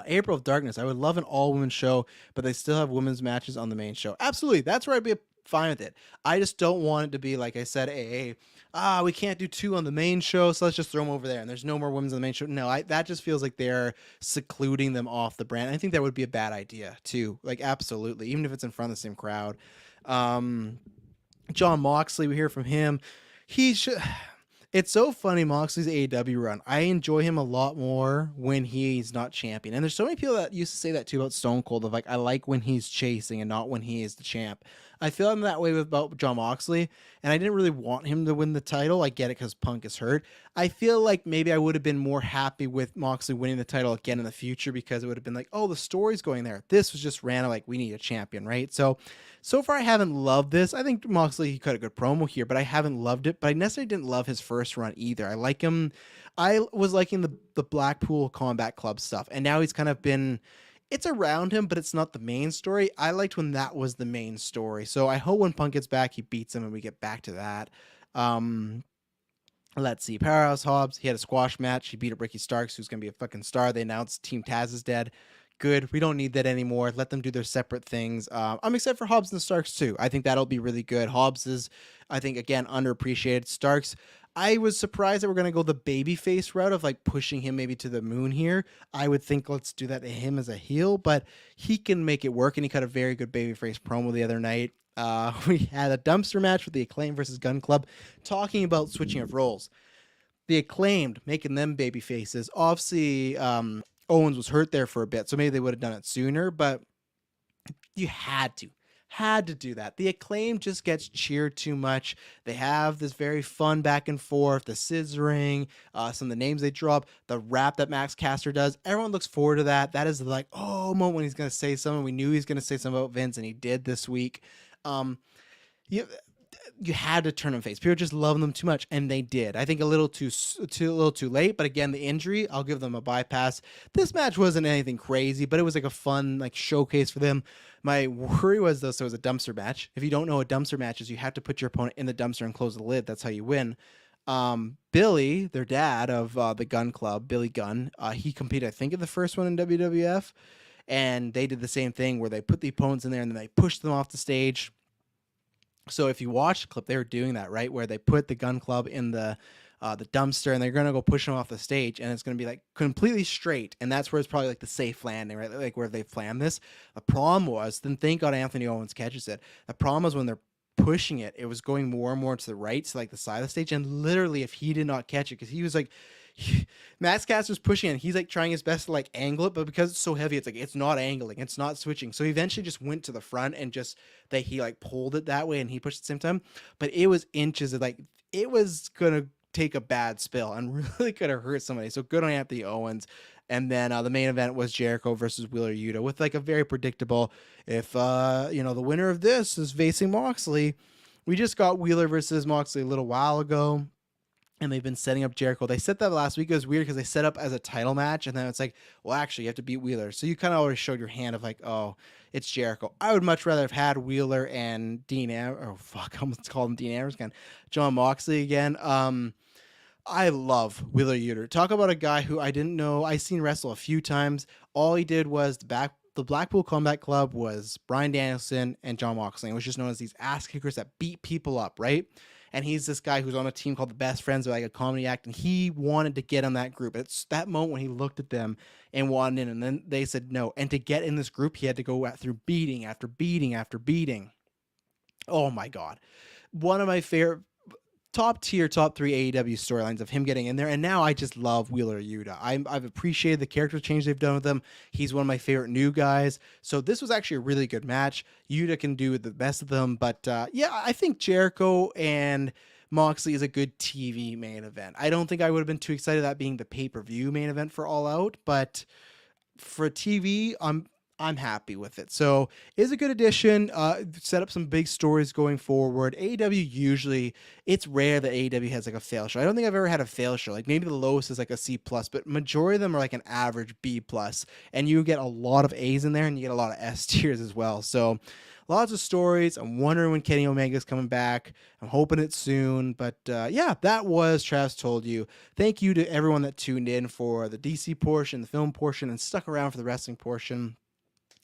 April of Darkness. I would love an all-women show, but they still have women's matches on the main show. Absolutely, that's where I'd be fine with it. I just don't want it to be like I said, we can't do 2 on the main show, so let's just throw them over there, and there's no more women's on the main show. No, that just feels like they're secluding them off the brand. I think that would be a bad idea too. Like absolutely, even if it's in front of the same crowd. John Moxley, we hear from him. He should. It's so funny, Moxley's AEW run. I enjoy him a lot more when he's not champion. And there's so many people that used to say that too about Stone Cold, of like, I like when he's chasing and not when he is the champ. I feel I'm that way about John Moxley, and I didn't really want him to win the title. I get it because Punk is hurt. I feel like maybe I would have been more happy with Moxley winning the title again in the future, because it would have been like, oh, the story's going there. This was just random, like, we need a champion, right? So far I haven't loved this. I think Moxley, he cut a good promo here, but I haven't loved it. But I necessarily didn't love his first run either. I like him. I was liking the Blackpool Combat Club stuff, and now he's kind of been, it's around him, but it's not the main story. I liked when that was the main story. So I hope when Punk gets back, he beats him and we get back to that. Let's see. Powerhouse Hobbs, he had a squash match. He beat up Ricky Starks, who's going to be a fucking star. They announced Team Taz is dead. Good. We don't need that anymore. Let them do their separate things. I'm excited for Hobbs and Starks too. I think that'll be really good. Hobbs is, I think, again, underappreciated. Starks, I was surprised that we're going to go the babyface route of like pushing him maybe to the moon here. I would think let's do that to him as a heel, but he can make it work, and he cut a very good babyface promo the other night. We had a dumpster match with the Acclaim versus Gun Club, talking about switching of roles. The Acclaimed, making them baby faces. Obviously, Owens was hurt there for a bit, so maybe they would have done it sooner, but you had to do that. The Acclaim just gets cheered too much. They have this very fun back and forth, the scissoring, some of the names they drop, the rap that Max Caster does. Everyone looks forward to that. That is like, oh, moment when he's going to say something. We knew he was going to say something about Vince, and he did this week. You had to turn them face. People just loving them too much, and they did. I think a little too late, but again, the injury, I'll give them a bypass. This match wasn't anything crazy, but it was like a fun like showcase for them. My worry was, though, so it was a dumpster match. If you don't know what dumpster match is, you have to put your opponent in the dumpster and close the lid. That's how you win. Billy, their dad of the Gun Club, Billy Gunn, he competed, I think, in the first one in WWF, and they did the same thing where they put the opponents in there and then they pushed them off the stage. So if you watch the clip, they were doing that, right? Where they put the Gun Club in the dumpster, and they're going to go push them off the stage, and it's going to be like completely straight. And that's where it's probably like the safe landing, right? Like where they planned this. The problem was, then thank God Anthony Owens catches it. The problem was when they're pushing it, it was going more and more to the right, to like the side of the stage. And literally, if he did not catch it, because he was like, Max Caster's pushing it, and he's like trying his best to like angle it, but because it's so heavy, it's like it's not angling, it's not switching. So he eventually just went to the front and just he like pulled it that way, and he pushed at the same time. But it was inches of like, it was gonna take a bad spill and really could have hurt somebody. So good on Anthony Owens. And then the main event was Jericho versus Wheeler Yuta, with like a very predictable, if the winner of this is facing Moxley. We just got Wheeler versus Moxley a little while ago, and they've been setting up Jericho. They set that last week. It was weird because they set up as a title match, and then it's like, well, actually, you have to beat Wheeler. So you kind of already showed your hand of like, oh, it's Jericho. I would much rather have had Wheeler and Dean Ambrose. Oh, fuck, I almost called him Dean Ambrose again. John Moxley again. I love Wheeler Yuta. Talk about a guy who I didn't know. I seen wrestle a few times. All he did was the Blackpool Combat Club was Bryan Danielson and John Moxley. It was just known as these ass kickers that beat people up, right? And he's this guy who's on a team called the Best Friends, like a comedy act, and he wanted to get on that group. It's that moment when he looked at them and wanted in, and then they said no. And to get in this group, he had to go through beating after beating after beating. Oh my God. One of my favorite top 3 AEW storylines of him getting in there, and now I just love Wheeler Yuta. I've appreciated the character change they've done with him. He's one of my favorite new guys, so this was actually a really good match. Yuta can do the best of them, but I think Jericho and Moxley is a good TV main event. I don't think I would have been too excited that being the pay-per-view main event for All Out, but for TV, I'm I'm happy with it. So it's a good addition. Set up some big stories going forward. AEW usually, it's rare that AEW has like a fail show. I don't think I've ever had a fail show. Like maybe the lowest is like a C plus, but majority of them are like an average B plus. And you get a lot of A's in there, and you get a lot of S tiers as well. So lots of stories. I'm wondering when Kenny Omega's coming back. I'm hoping it's soon. But yeah, that was Travis Told You. Thank you to everyone that tuned in for the DC portion, the film portion, and stuck around for the wrestling portion.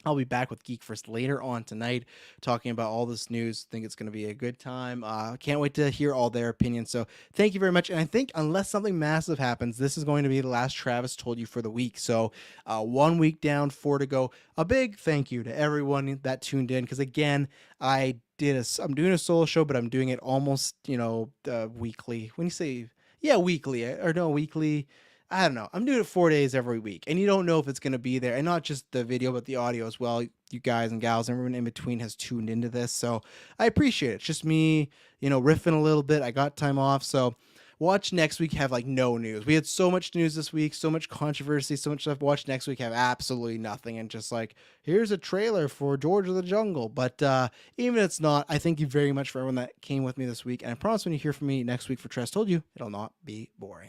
I'll be back with GeekVerse later on tonight, talking about all this news. Think it's going to be a good time. Can't wait to hear all their opinions. So thank you very much. And I think unless something massive happens, this is going to be the last Travis Told You for the week. So 1 week down, 4 to go. A big thank you to everyone that tuned in. Because again, I'm doing a solo show, but I'm doing it almost, weekly. When you say, yeah, weekly or no, weekly. I don't know. I'm doing it 4 days every week, and you don't know if it's going to be there, and not just the video, but the audio as well. You guys and gals, everyone in between has tuned into this, so I appreciate it. It's just me, riffing a little bit. I got time off, so watch next week have like no news. We had so much news this week, so much controversy, so much stuff. Watch next week have absolutely nothing, and just like, here's a trailer for George of the Jungle. But even if it's not, I thank you very much for everyone that came with me this week, and I promise when you hear from me next week for Trust Told You, it'll not be boring.